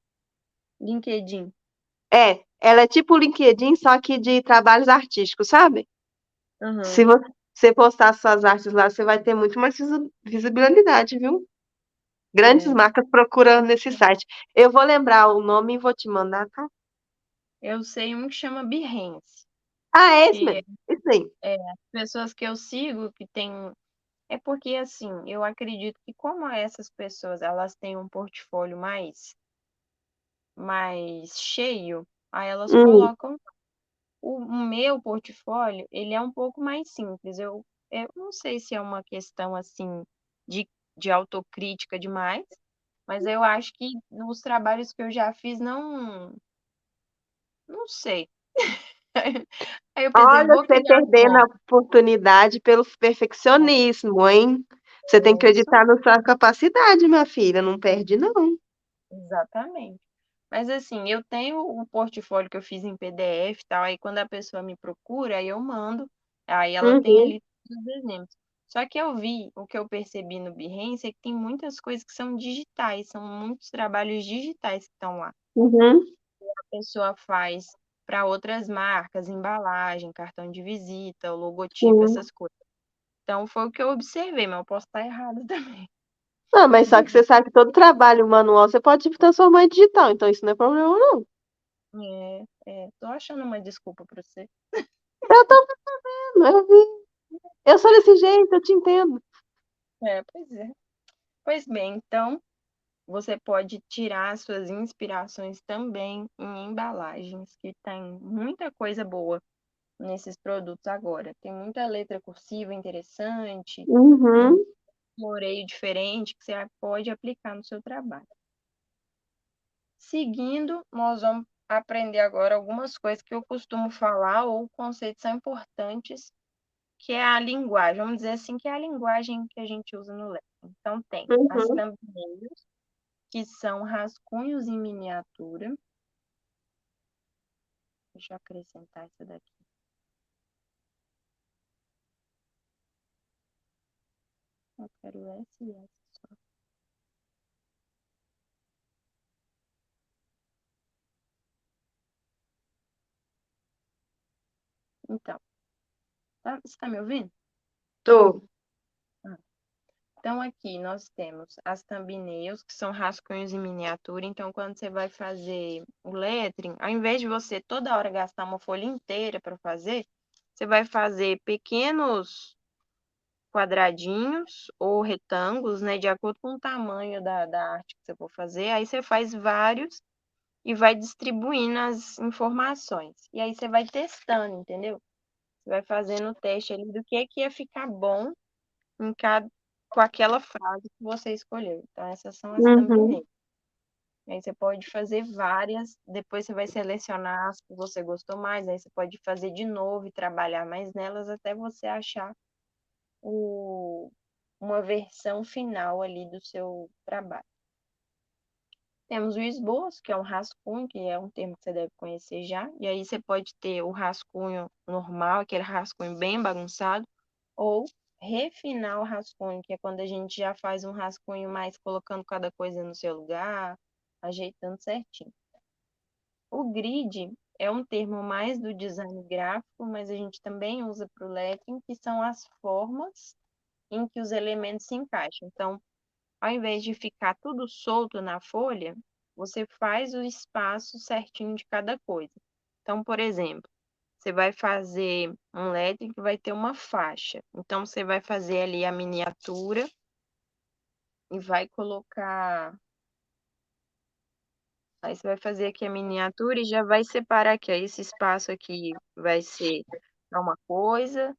LinkedIn. Ela é tipo o LinkedIn, só que de trabalhos artísticos, sabe? Se Uhum. você postar suas artes lá, você vai ter muito mais visibilidade, viu? Grandes É. marcas procurando nesse site. Eu vou lembrar o nome e vou te mandar, tá? Eu sei um que chama Behance, Ah, é esse que mesmo. Isso aí. as pessoas que eu sigo que tem. É porque, assim, eu acredito que como essas pessoas, elas têm um portfólio mais cheio, aí elas Hum, colocam. O meu portfólio, ele é um pouco mais simples. Eu não sei se é uma questão, assim, de, de autocrítica demais, mas eu acho que nos trabalhos que eu já fiz, não sei. Aí eu pensei, olha, vou você criar perdendo a como? oportunidade pelo perfeccionismo, hein? Você tem que É isso. acreditar na sua capacidade, minha filha. Não perde, não. Exatamente. Mas assim, eu tenho o portfólio que eu fiz em PDF e tal, aí quando a pessoa me procura, aí eu mando, aí ela tem Uhum, ali todos os exemplos. Só que eu vi, o que eu percebi no Behance é que tem muitas coisas que são digitais, são muitos trabalhos digitais que estão lá. uhum, A pessoa faz para outras marcas, embalagem, cartão de visita, o logotipo, sim. essas coisas. Então foi o que eu observei, mas eu posso estar errado também. Não, mas só que você sabe que todo trabalho manual você pode transformar em digital, então isso não é problema, não. Tô achando uma desculpa para você. Eu tô vendo, eu vi. Eu sou desse jeito, eu te entendo. Pois é. Pois bem, então você pode tirar suas inspirações também em embalagens, que tem muita coisa boa nesses produtos agora. Tem muita letra cursiva interessante, Uhum, muito floreio diferente que você pode aplicar no seu trabalho. Seguindo, nós vamos aprender agora algumas coisas que eu costumo falar ou conceitos são importantes, que é a linguagem. Vamos dizer assim, que é a linguagem que a gente usa no lettering. Então, tem as uhum. thumbnails, que são rascunhos em miniatura. Deixa eu acrescentar essa daqui. Eu quero essa e essa só. Então, você está me ouvindo? Tô. Ah. Então, aqui nós temos as thumbnails, que são rascunhos em miniatura. Então, quando você vai fazer o lettering, ao invés de você toda hora gastar uma folha inteira para fazer, você vai fazer pequenos quadradinhos ou retângulos, né, de acordo com o tamanho da arte que você for fazer. Aí você faz vários e vai distribuindo as informações. E aí você vai testando, entendeu? Você vai fazendo o teste ali do que ia ficar bom em cada, com aquela frase que você escolheu. Então, essas são as Uhum, thumbnails. Aí você pode fazer várias, depois você vai selecionar as que você gostou mais, aí você pode fazer de novo e trabalhar mais nelas até você achar o, uma versão final ali do seu trabalho. Temos o esboço, que é um rascunho, que é um termo que você deve conhecer já. E aí você pode ter o rascunho normal, aquele rascunho bem bagunçado, ou refinar o rascunho, que é quando a gente já faz um rascunho mais colocando cada coisa no seu lugar, ajeitando certinho. O grid é um termo mais do design gráfico, mas a gente também usa para o lettering, que são as formas em que os elementos se encaixam. Então, ao invés de ficar tudo solto na folha, você faz o espaço certinho de cada coisa. Então, por exemplo, você vai fazer um lettering que vai ter uma faixa. Então, você vai fazer ali a miniatura e vai colocar. Aí você vai fazer aqui a miniatura e já vai separar aqui, ó. Esse espaço aqui vai ser para uma coisa,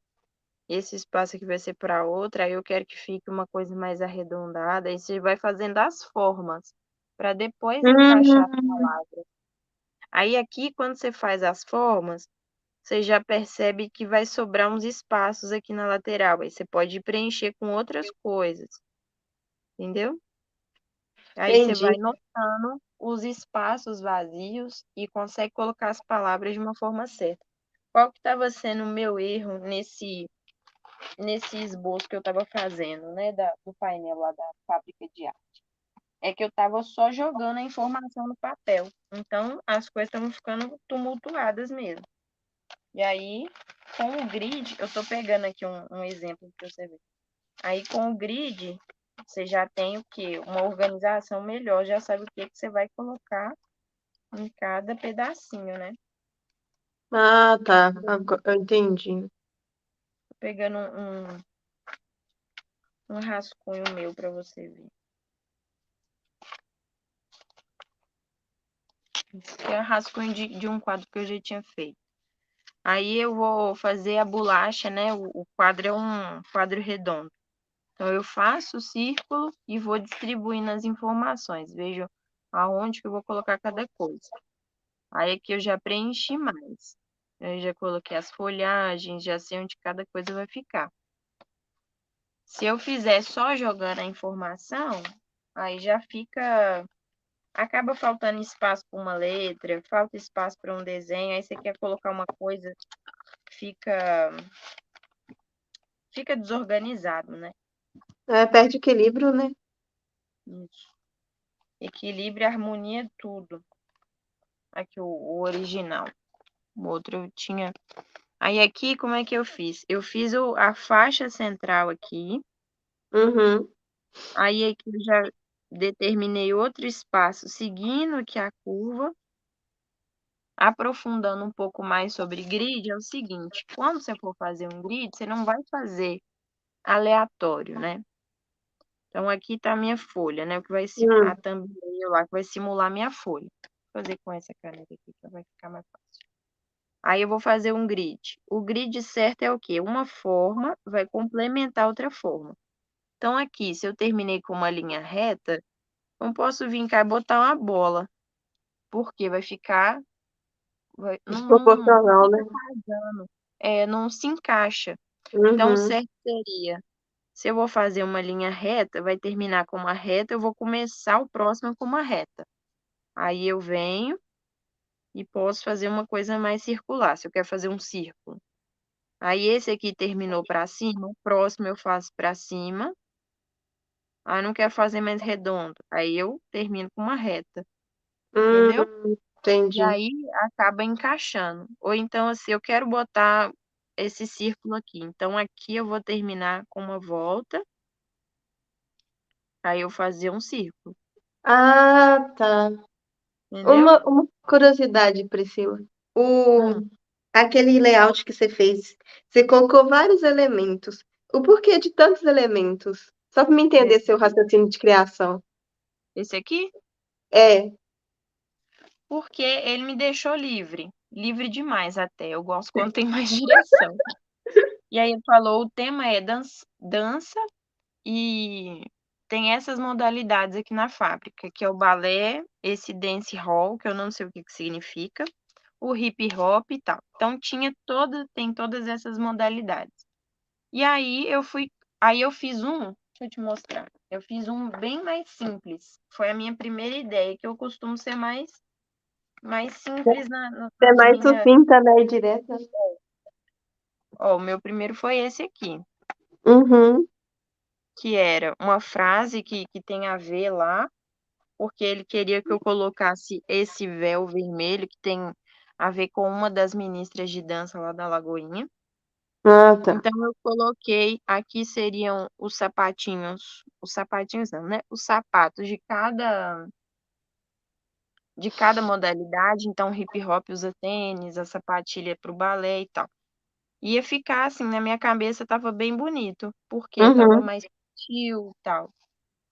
esse espaço aqui vai ser para outra. Aí eu quero que fique uma coisa mais arredondada. Aí você vai fazendo as formas para depois encaixar. uhum, Aí aqui, quando você faz as formas, você já percebe que vai sobrar uns espaços aqui na lateral. Aí você pode preencher com outras coisas, entendeu? Aí você vai Entendi. notando os espaços vazios e consegue colocar as palavras de uma forma certa. Qual que estava sendo o meu erro nesse esboço que eu estava fazendo, né, do painel lá da fábrica de arte? É que eu estava só jogando a informação no papel. Então, as coisas estavam ficando tumultuadas mesmo. E aí, com o grid, eu estou pegando aqui um exemplo para você ver. Aí, com o grid, você já tem o quê? Uma organização melhor, já sabe o que você vai colocar em cada pedacinho, né? Ah, tá. Eu entendi. Tô pegando um rascunho meu para você ver. Esse aqui é rascunho de um quadro que eu já tinha feito. Aí eu vou fazer a bolacha, né? O quadro é um quadro redondo. Então, eu faço o círculo e vou distribuindo as informações. Vejo aonde que eu vou colocar cada coisa. Aí aqui eu já preenchi mais. Eu já coloquei as folhagens, já sei onde cada coisa vai ficar. Se eu fizer só jogando a informação, aí já fica. Acaba faltando espaço para uma letra, falta espaço para um desenho. Aí você quer colocar uma coisa, fica, fica desorganizado, né? É, perde equilíbrio, né? Isso. Equilíbrio e harmonia, tudo. Aqui o original. O outro eu tinha. Aí aqui, como é que eu fiz? Eu fiz a faixa central aqui. Uhum. Aí aqui eu já determinei outro espaço seguindo aqui a curva. Aprofundando um pouco mais sobre grid, é o seguinte: quando você for fazer um grid, você não vai fazer aleatório, né? Então aqui está a minha folha, né? O que vai a Hum. thumbnail lá que vai simular a minha folha. Vou fazer com essa caneta aqui que vai ficar mais fácil. Aí eu vou fazer um grid. O grid certo é o quê? Uma forma vai complementar outra forma. Então aqui, se eu terminei com uma linha reta, não posso vir cá e botar uma bola, porque vai ficar, não Desproporcional, fica né? casando, não se encaixa. Então o Uhum. certo seria, se eu vou fazer uma linha reta, vai terminar com uma reta, eu vou começar o próximo com uma reta. Aí eu venho e posso fazer uma coisa mais circular, se eu quero fazer um círculo. Aí esse aqui terminou para cima, o próximo eu faço para cima. Aí não quero fazer mais redondo. Aí eu termino com uma reta, entendeu? E Entendi. aí acaba encaixando. Ou então, assim, eu quero botar esse círculo aqui. Então aqui eu vou terminar com uma volta, aí eu fazer um círculo, Ah, tá. entendeu? Uma curiosidade, Priscila. Hum, Aquele layout que você fez, você colocou vários elementos. O porquê de tantos elementos? Só para me entender desse seu aqui. raciocínio de criação. Esse aqui, É. porque ele me deixou livre. Livre demais até. Eu gosto quando tem mais direção. E aí ele falou, o tema é dança. E tem essas modalidades aqui na fábrica, que é o balé, esse dance hall, que eu não sei o que que significa, o hip hop e tal. Então tem todas essas modalidades. E aí eu fiz deixa eu te mostrar. Eu fiz um bem mais simples. Foi a minha primeira ideia, que eu costumo ser mais simples É nas mais minhas. sucinta, né? E direta. Ó, o meu primeiro foi esse aqui, Uhum. que era uma frase que tem a ver lá, porque ele queria que eu colocasse esse véu vermelho que tem a ver com uma das ministras de dança lá da Lagoinha. Ah, tá. Então eu coloquei, aqui seriam os sapatinhos não, né? Os sapatos de cada modalidade, então hip hop usa tênis, a sapatilha para o balé e tal. Ia ficar assim, na minha cabeça estava bem bonito, porque estava Uhum. mais sutil e tal.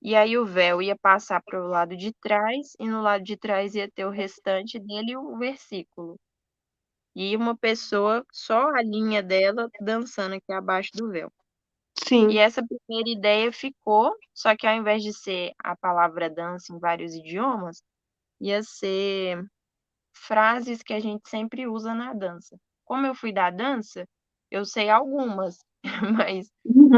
E aí o véu ia passar para o lado de trás, e no lado de trás ia ter o restante dele e o versículo. E uma pessoa, só a linha dela, dançando aqui abaixo do véu. E Sim. essa primeira ideia ficou, só que ao invés de ser a palavra dança em vários idiomas, ia ser frases que a gente sempre usa na dança. Como eu fui da dança, eu sei algumas. Mas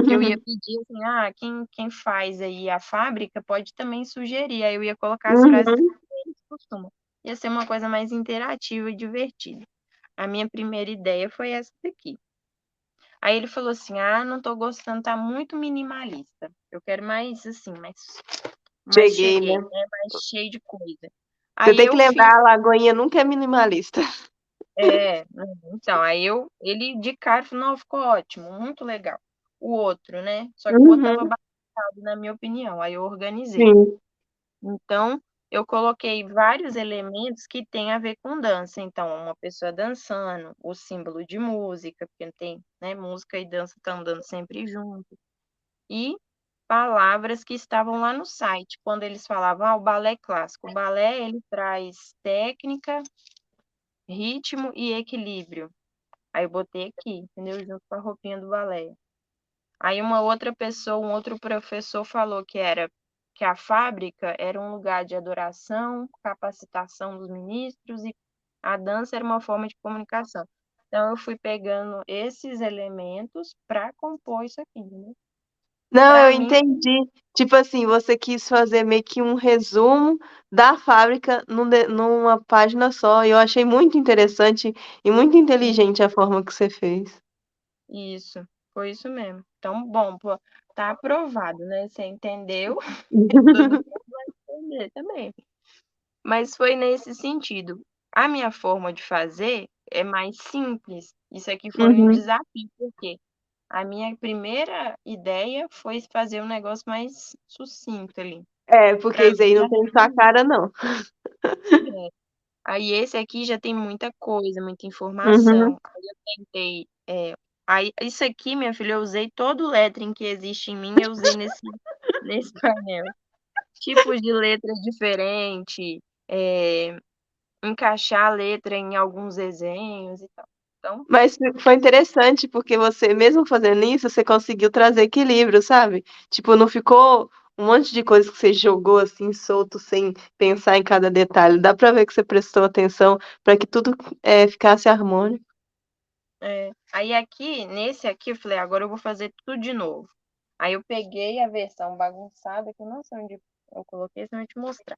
que eu ia pedir assim, quem faz aí a fábrica pode também sugerir. Aí eu ia colocar as frases que Uhum. eles costumam. Ia ser uma coisa mais interativa e divertida. A minha primeira ideia foi essa daqui. Aí ele falou assim: não tô gostando, tá muito minimalista. Eu quero mais assim, mais Cheguei, cheguei, né? né? Mais cheio de coisa. Você Aí tem que eu fiz, lembrar, a Lagoinha nunca é minimalista. então, ele de cara falou, não, ficou ótimo, muito legal. O outro, né? Só que o outro tava Uhum. bagunçado, na minha opinião. Aí eu organizei. Sim. Então, eu coloquei vários elementos que têm a ver com dança. Então, uma pessoa dançando, o símbolo de música, porque tem, né, música e dança estão andando sempre junto. E palavras que estavam lá no site, quando eles falavam, o balé clássico. O balé, ele traz técnica, ritmo e equilíbrio. Aí eu botei aqui, entendeu? Junto com a roupinha do balé. Aí uma outra pessoa, um outro professor falou que a fábrica era um lugar de adoração, capacitação dos ministros e a dança era uma forma de comunicação. Então eu fui pegando esses elementos para compor isso aqui, né? Não, eu Para mim, entendi. Tipo assim, você quis fazer meio que um resumo da fábrica numa página só. E eu achei muito interessante e muito inteligente a forma que você fez. isso, foi isso mesmo. Então, bom, pô, tá aprovado, né? Você entendeu? Todo mundo vai entender também. Mas foi nesse sentido. A minha forma de fazer é mais simples. Isso aqui foi um Uhum. desafio, porque a minha primeira ideia foi fazer um negócio mais sucinto ali. É, porque Para isso aí mim não já tem sua resumir. cara, não. É. Aí esse aqui já tem muita coisa, muita Uhum. informação. Aí eu tentei. Aí, isso aqui, minha filha, eu usei todo o lettering que existe em mim, eu usei nesse painel. Tipos de letra diferente, encaixar a letra em alguns desenhos e tal. Então, Mas foi interessante porque você, mesmo fazendo isso, você conseguiu trazer equilíbrio, sabe? Tipo, não ficou um monte de coisa que você jogou assim solto sem pensar em cada detalhe. Dá pra ver que você prestou atenção para que tudo ficasse harmônico. aí aqui, nesse aqui, eu falei, agora eu vou fazer tudo de novo. Aí eu peguei a versão bagunçada, que eu não sei onde eu coloquei, senão eu te mostrar.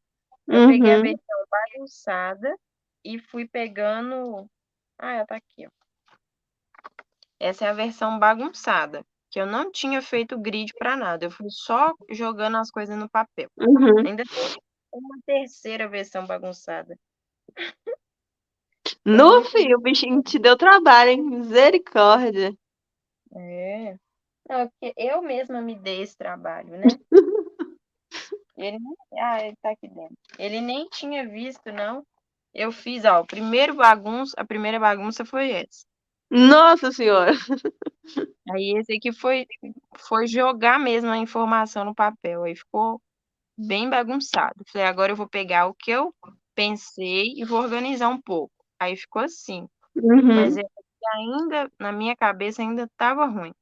Aí eu peguei a Uhum. versão bagunçada e fui pegando. Ela tá aqui, ó. Essa é a versão bagunçada, que eu não tinha feito grid para nada, eu fui só jogando as coisas no papel. Uhum. Ainda tem uma terceira versão bagunçada. Tô No muito. fim, o bichinho te deu trabalho, hein? Misericórdia. É. Não, é porque eu mesma me dei esse trabalho, né? Ele nem. Ele tá aqui dentro. Ele nem tinha visto, não. Eu fiz, ó, a primeira bagunça foi essa. Nossa Senhora. Aí esse aqui foi jogar mesmo a informação no papel. Aí ficou bem bagunçado. Falei, agora eu vou pegar o que eu pensei e vou organizar um pouco. Aí ficou assim. Mas Uhum. ainda, na minha cabeça, ainda estava ruim.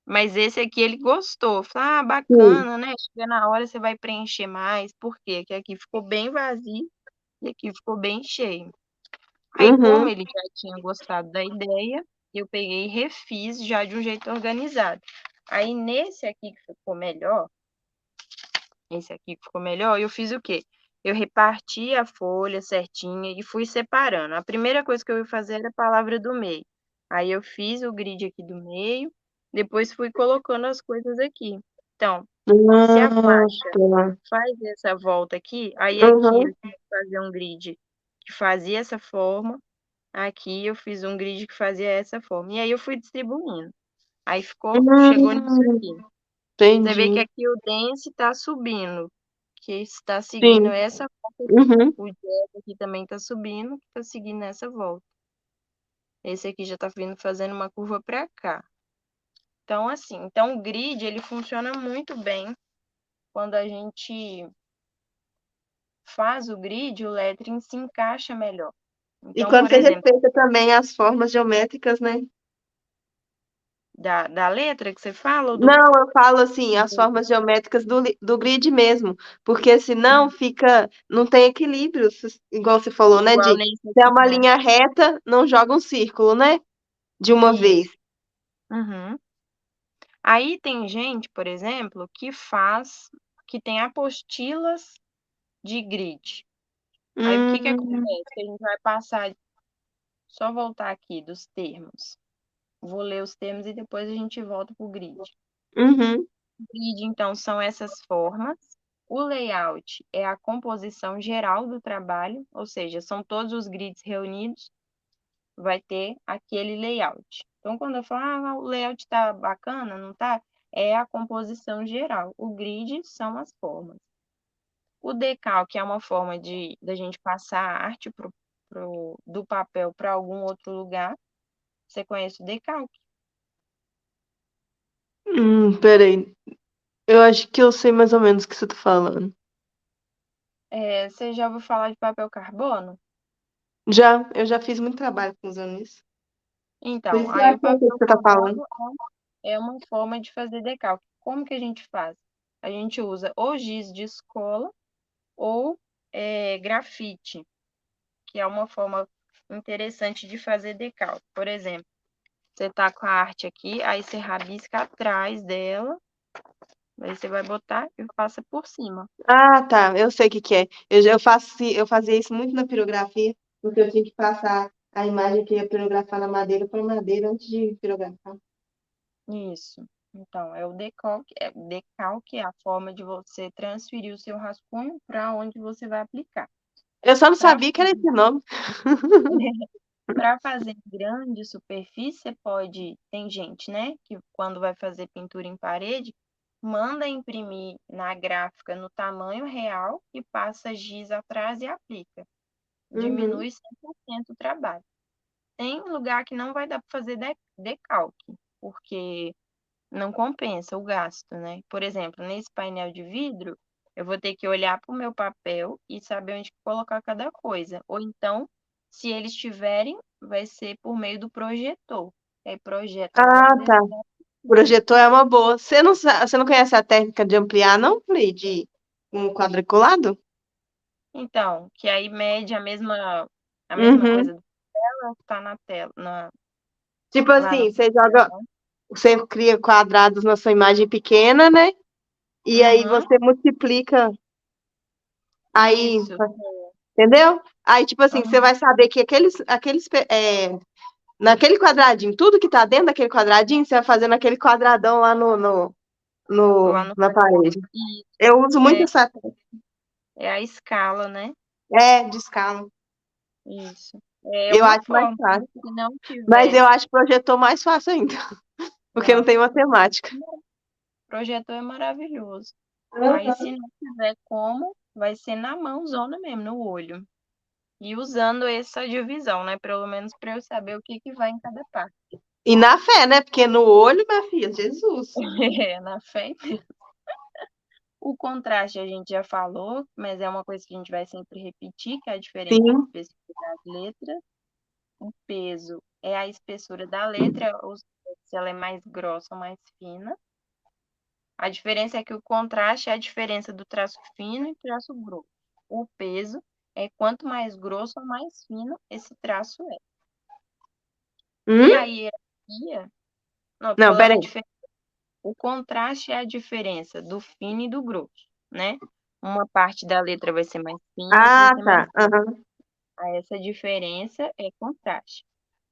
Mas esse aqui ele gostou. Falei, Sim. bacana, né? Chega na hora você vai preencher mais. Por quê? Que aqui ficou bem vazio e aqui ficou bem cheio. Aí, como Uhum. ele já tinha gostado da ideia, eu peguei e refiz já de um jeito organizado. Aí, nesse aqui que ficou melhor, esse aqui que ficou melhor, eu fiz o quê? Eu reparti a folha certinha e fui separando. A primeira coisa que eu ia fazer era a palavra do meio. Aí eu fiz o grid aqui do meio, depois fui colocando as coisas aqui. Então, se a Ah, faixa tá. faz essa volta aqui, aí aqui Uhum. eu tive que fazer um grid que fazia essa forma, aqui eu fiz um grid que fazia essa forma. E aí eu fui distribuindo. Aí chegou nisso Hum, aqui. Você vê que entendi. aqui o dance está subindo, que está seguindo Sim. essa volta aqui. Uhum. O jazz aqui também está subindo, que está seguindo essa volta. Esse aqui já está vindo fazendo uma curva para cá. Então, assim, o grid ele funciona muito bem quando a gente faz o grid, o lettering se encaixa melhor. E Então, quando por você exemplo, respeita também as formas geométricas, né? da letra que você fala, ou do. Não, eu falo assim, as formas geométricas do grid mesmo, porque senão fica, não tem equilíbrio, igual você falou, né? Igual De nesse se é aqui, uma né? linha reta, não joga um círculo, né? De uma vez. Isso. Uhum. Aí tem gente, por exemplo, que tem apostilas de grid. Aí o que que Hum, acontece? Que a gente vai passar, só voltar aqui dos termos. Vou ler os termos e depois a gente volta para o grid. uhum, O grid, então, são essas formas. O layout é a composição geral do trabalho, ou seja, são todos os grids reunidos, vai ter aquele layout. Então, quando eu falo, o layout está bacana, não tá? É a composição geral. O grid são as formas. O decalque é uma forma de da gente passar a arte do papel para algum outro lugar. Você conhece o decalque? peraí. Eu acho que eu sei mais ou menos o que você tá falando. Você já ouviu falar de papel carbono? Já, eu já fiz muito trabalho usando isso. Por Então, isso que eu aí acho o que eu sei o que papel você tá falando. carbono é uma forma de fazer decalque. Como que a gente faz? A gente usa ou giz de escola ou grafite, que é uma forma interessante de fazer decalque. Por exemplo, você tá com a arte aqui, aí você rabisca atrás dela, aí você vai botar e passa por cima. Ah, tá. Eu sei o que que é. Eu fazia isso muito na pirografia, porque eu tinha que passar a imagem que ia pirografar na madeira para madeira antes de pirografar. Isso. Então, é o decalque. Decalque é a forma de você transferir o seu rascunho para onde você vai aplicar. Eu só não Para sabia que era esse nome. Para fazer em grande superfície, você pode. Tem gente, né, que quando vai fazer pintura em parede, manda imprimir na gráfica no tamanho real e passa giz atrás e aplica. Uhum. Diminui 100% o trabalho. Tem lugar que não vai dar para fazer decalque, porque não compensa o gasto, né? Por exemplo, nesse painel de vidro, eu vou ter que olhar para o meu papel e saber onde colocar cada coisa. Ou então, se eles tiverem, vai ser por meio do projetor. Aí projeta lá Ah, para tá. desenhar por cima. Projetor é uma boa. Você não conhece a técnica de ampliar, não, Frei? De um quadriculado? Então, que aí mede a mesma Uhum. coisa do que está na tela, Tipo lá no. assim, você cria quadrados na sua imagem pequena, né? E aí Uhum, você multiplica aí, isso. entendeu? Aí, tipo assim, você Uhum, vai saber que naquele quadradinho, tudo que tá dentro daquele quadradinho, você vai fazer naquele quadradão lá lá no na fundo. parede. Isso. Eu uso muito É, essa. é a escala, né? É, de escala. Isso. É Eu uma acho mais forma. fácil. Se não Mas tiver, eu acho projetor mais fácil ainda, porque não não. tem matemática. O projetor é maravilhoso. Aí, Uhum. se não tiver como, vai ser na mãozona mesmo, no olho. E usando essa divisão, né? Pelo menos para eu saber o que que vai em cada parte. E na fé, né? Porque no olho, minha filha, Jesus. Na frente. O contraste a gente já falou, mas é uma coisa que a gente vai sempre repetir, que é a diferença de Sim. espessura das letras. O peso é a espessura da letra, ou seja, se ela é mais grossa ou mais fina. A diferença é que o contraste é a diferença do traço fino e traço grosso. O peso é quanto mais grosso ou mais fino esse traço é. Hum? E a hierarquia, não, eu tô Não, falando a peraí. diferença. O contraste é a diferença do fino e do grosso, né? Uma parte da letra vai ser mais fina, outra vai Ah, ser mais tá. Aham. Aí essa diferença é contraste.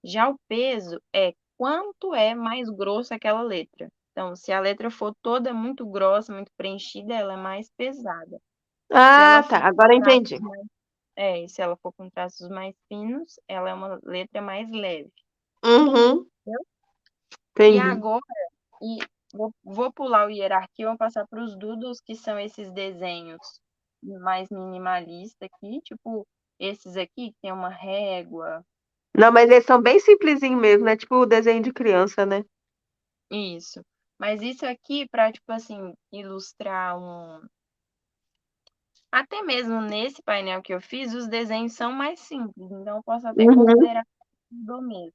Já o peso é quanto é mais grossa aquela letra. Então, se a letra for toda muito grossa, muito preenchida, ela é mais pesada. Se ela Ah, tá. for com Agora eu traços entendi. mais, se ela for com traços mais finos, ela é uma letra mais leve. Uhum. Entendeu? E Entendi. agora, e vou pular o hierarquia e vou passar para os doodles, que são esses desenhos mais minimalistas aqui, tipo esses aqui, que tem uma régua. Não, mas eles são bem simplesinhos mesmo, né? Tipo o desenho de criança, né? Isso. Mas isso aqui, para, tipo assim, ilustrar Até mesmo nesse painel que eu fiz, os desenhos são mais simples, então eu posso até Uhum. considerar do mesmo.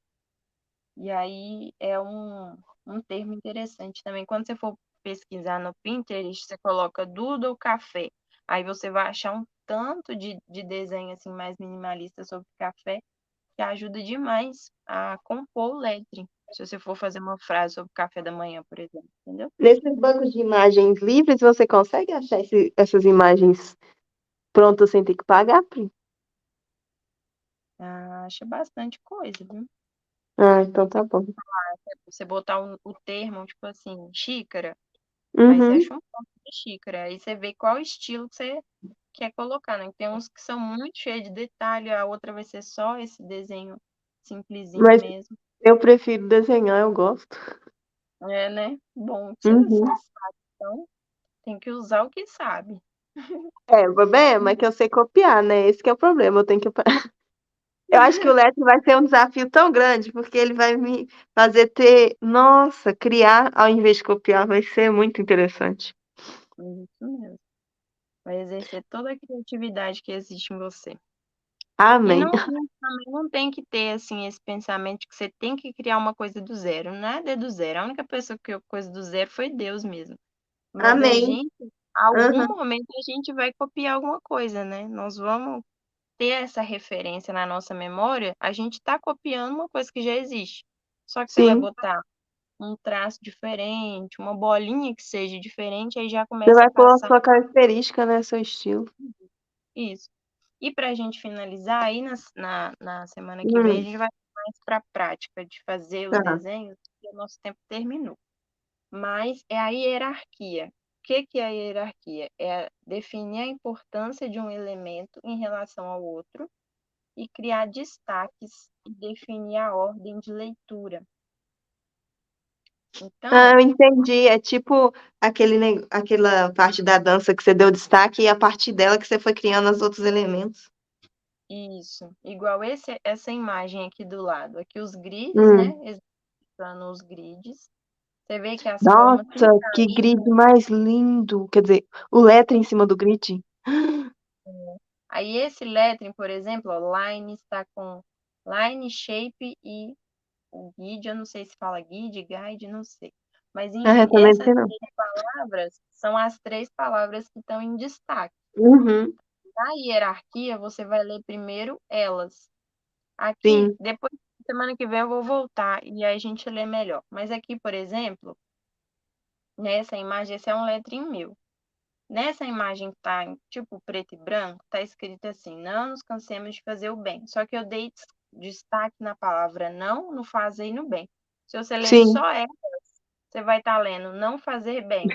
E aí é um termo interessante também. Quando você for pesquisar no Pinterest, você coloca Doodle Café. Aí você vai achar um tanto de desenho assim mais minimalista sobre café que ajuda demais a compor o lettering. Se você for fazer uma frase sobre café da manhã, por exemplo, entendeu? Nesses bancos de imagens livres, você consegue achar essas imagens prontas sem ter que pagar, Pri? Acha bastante coisa, viu? Ah, então tá bom. Você botar o termo, tipo assim, xícara, aí você Uhum. acha um ponto de xícara. Aí você vê qual estilo que você quer colocar, né? Tem uns que são muito cheios de detalhe, a outra vai ser só esse desenho simplesinho Mas mesmo. eu prefiro desenhar, eu gosto. É, né? Bom que você Uhum. sabe, então tem que usar o que sabe. É, o problema é que eu sei copiar, né? Esse que é o problema. Eu tenho que. Eu acho que o Let's vai ser um desafio tão grande, porque ele vai me fazer ter. Nossa, criar ao invés de copiar vai ser muito interessante. Isso mesmo. Vai exercer toda a criatividade que existe em você. E Amém. também não tem que ter assim esse pensamento de que você tem que criar uma coisa do zero. Nada é do zero. A única pessoa que criou coisa do zero foi Deus mesmo. Mas a Amém. gente, algum Aham. momento a gente vai copiar alguma coisa, né? Nós vamos ter essa referência na nossa memória, a gente está copiando uma coisa que já existe. Só que você vai Sim. botar um traço diferente, uma bolinha que seja diferente, aí já Você começa a vai pôr a passar sua característica, né? Seu estilo. isso. E para a gente finalizar, aí na semana que vem, a Hum, gente vai mais para a prática de fazer os tá. desenhos, e o nosso tempo terminou. Mas é a hierarquia. O que é a hierarquia? É definir a importância de um elemento em relação ao outro e criar destaques e definir a ordem de leitura. Ah, Então, eu entendi. É tipo aquela parte da dança que você deu destaque e a partir dela que você foi criando os outros elementos. isso, igual essa imagem aqui do lado, aqui os grids, né? Hum. Exemplificando os grids. Você vê que as formas se Nossa, que encaixam. grid mais lindo. Quer dizer, o letra em cima do grid. Aí esse lettering, por exemplo, ó, line está com line, shape e o guide, eu não sei se fala guide, não sei. Mas Ah, eu enfim, também não essas sei não. três palavras são as três palavras que estão em destaque. Uhum, Na hierarquia, você vai ler primeiro elas. Aqui, sim, depois, semana que vem eu vou voltar e aí a gente lê melhor. Mas aqui, por exemplo, nessa imagem, esse é um letrinho meu. Nessa imagem que tá em tipo preto e branco, tá escrito assim: não nos cansemos de fazer o bem. Só que eu dei destaque na palavra não, no fazer e no bem. Se você ler sim. só ela, você vai estar lendo não fazer bem,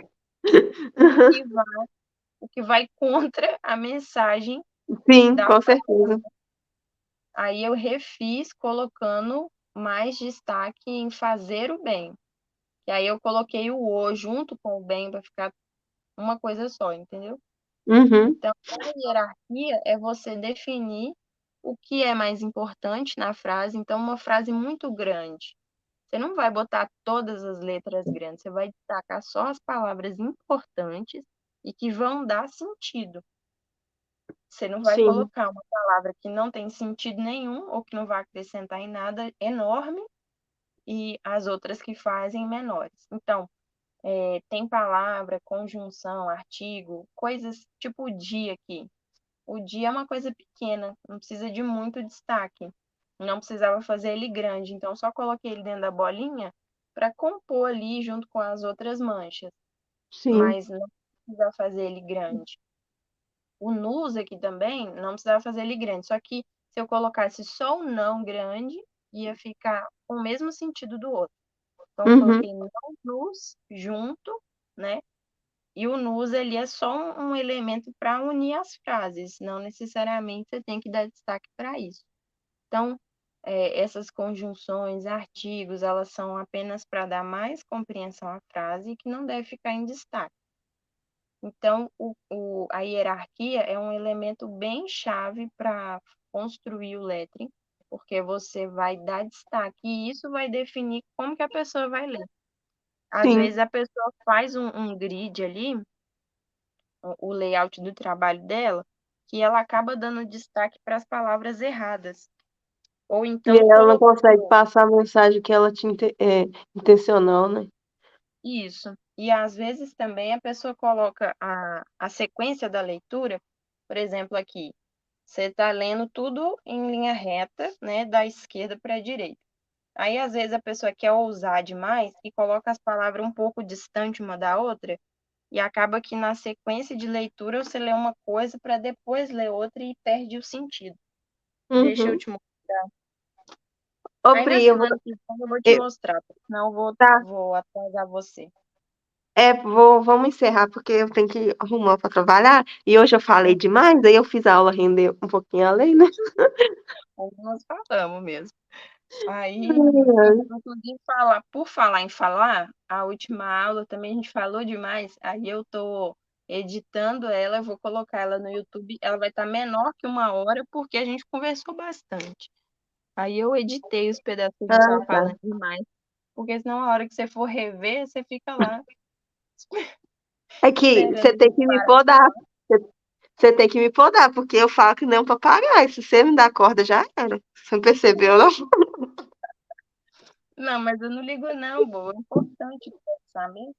que vai, o que vai contra a mensagem Sim, da com frase. certeza. Aí eu refiz colocando mais destaque em fazer o bem. E aí eu coloquei o junto com o bem para ficar uma coisa só, entendeu? Uhum, Então, a hierarquia é você definir o que é mais importante na frase. Então, uma frase muito grande, você não vai botar todas as letras grandes, você vai destacar só as palavras importantes e que vão dar sentido. Você não vai sim, colocar uma palavra que não tem sentido nenhum ou que não vai acrescentar em nada enorme e as outras que fazem menores. Então, tem palavra, conjunção, artigo, coisas tipo o dia aqui. O dia é uma coisa pequena, não precisa de muito destaque. Não precisava fazer ele grande, então só coloquei ele dentro da bolinha para compor ali junto com as outras manchas, sim. mas não precisa fazer ele grande. O nus aqui também não precisava fazer ele grande, só que se eu colocasse só o não grande, ia ficar com o mesmo sentido do outro. Então eu Uhum, coloquei não nus junto, né? E o nus ele é só um elemento para unir as frases, não necessariamente você tem que dar destaque para isso. Então, essas conjunções, artigos, elas são apenas para dar mais compreensão à frase e que não deve ficar em destaque. Então, a hierarquia é um elemento bem chave para construir o lettering, porque você vai dar destaque e isso vai definir como que a pessoa vai ler. Às vezes sim. a pessoa faz um grid ali, o layout do trabalho dela, que ela acaba dando destaque para as palavras erradas. Ou E então ela não consegue colocou passar a mensagem que ela tinha intencional, né? isso. E às vezes também a pessoa coloca a sequência da leitura, por exemplo, aqui, você está lendo tudo em linha reta, né, da esquerda para a direita. Aí, às vezes, a pessoa quer ousar demais e coloca as palavras um pouco distante uma da outra, e acaba que na sequência de leitura você lê uma coisa para depois ler outra e perde o sentido. Deixa eu Uhum. te mostrar. Ô, Aí na Pri, semana que vem eu vou te eu- mostrar, porque senão eu tá. vou atrasar você. Vamos encerrar porque eu tenho que arrumar para trabalhar. E hoje eu falei demais, aí eu fiz a aula render um pouquinho além, né? Como nós falamos mesmo. Aí, Ai, ai. inclusive, por falar em falar, a última aula também a gente falou demais. Aí eu tô editando ela, eu vou colocar ela no YouTube. Ela vai estar menor que 1 hora, porque a gente conversou bastante. Aí eu editei os pedaços que a gente Ah, estava tá. falando demais. Porque senão, a hora que você for rever, você fica lá É que esperando você a tem gente que me parar. podar. Você você tem que me podar, porque eu falo que nem um papagaio. Se você me dá corda, já era. Você não percebeu, não? Não, mas eu não ligo, não, boa. É importante conversar mesmo.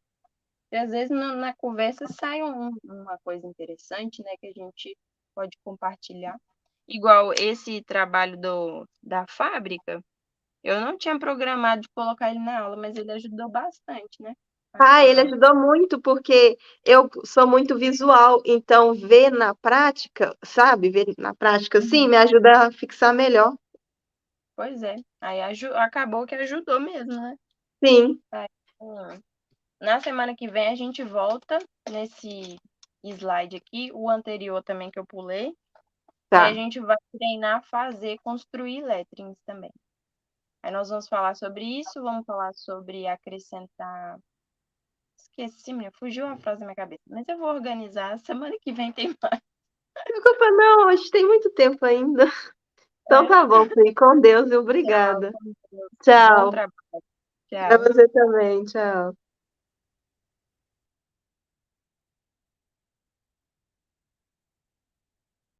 E às vezes na conversa sai uma coisa interessante, né, que a gente pode compartilhar. Igual esse trabalho da fábrica, eu não tinha programado de colocar ele na aula, mas ele ajudou bastante, né? Ah, ele A- ajudou muito, porque eu sou muito visual, então ver na prática, sabe? Ver na prática, sim, me Uhum. ajuda a fixar melhor. Pois é. Aí acabou que ajudou mesmo, né? Sim, Aí, hum, na semana que vem a gente volta nesse slide aqui, o anterior também que eu pulei, e aí a tá. gente vai treinar a fazer, construir letterings também. Aí nós vamos falar sobre isso, vamos falar sobre acrescentar. Esqueci, minha, fugiu a frase da minha cabeça. Mas eu vou organizar. Semana que vem tem mais. Desculpa, não, a gente tem muito tempo ainda. Então É? tá bom, Pri, com Deus e Tchau, obrigada. com Deus. Bom Tchau. trabalho. Pra Tchau. você também, tchau.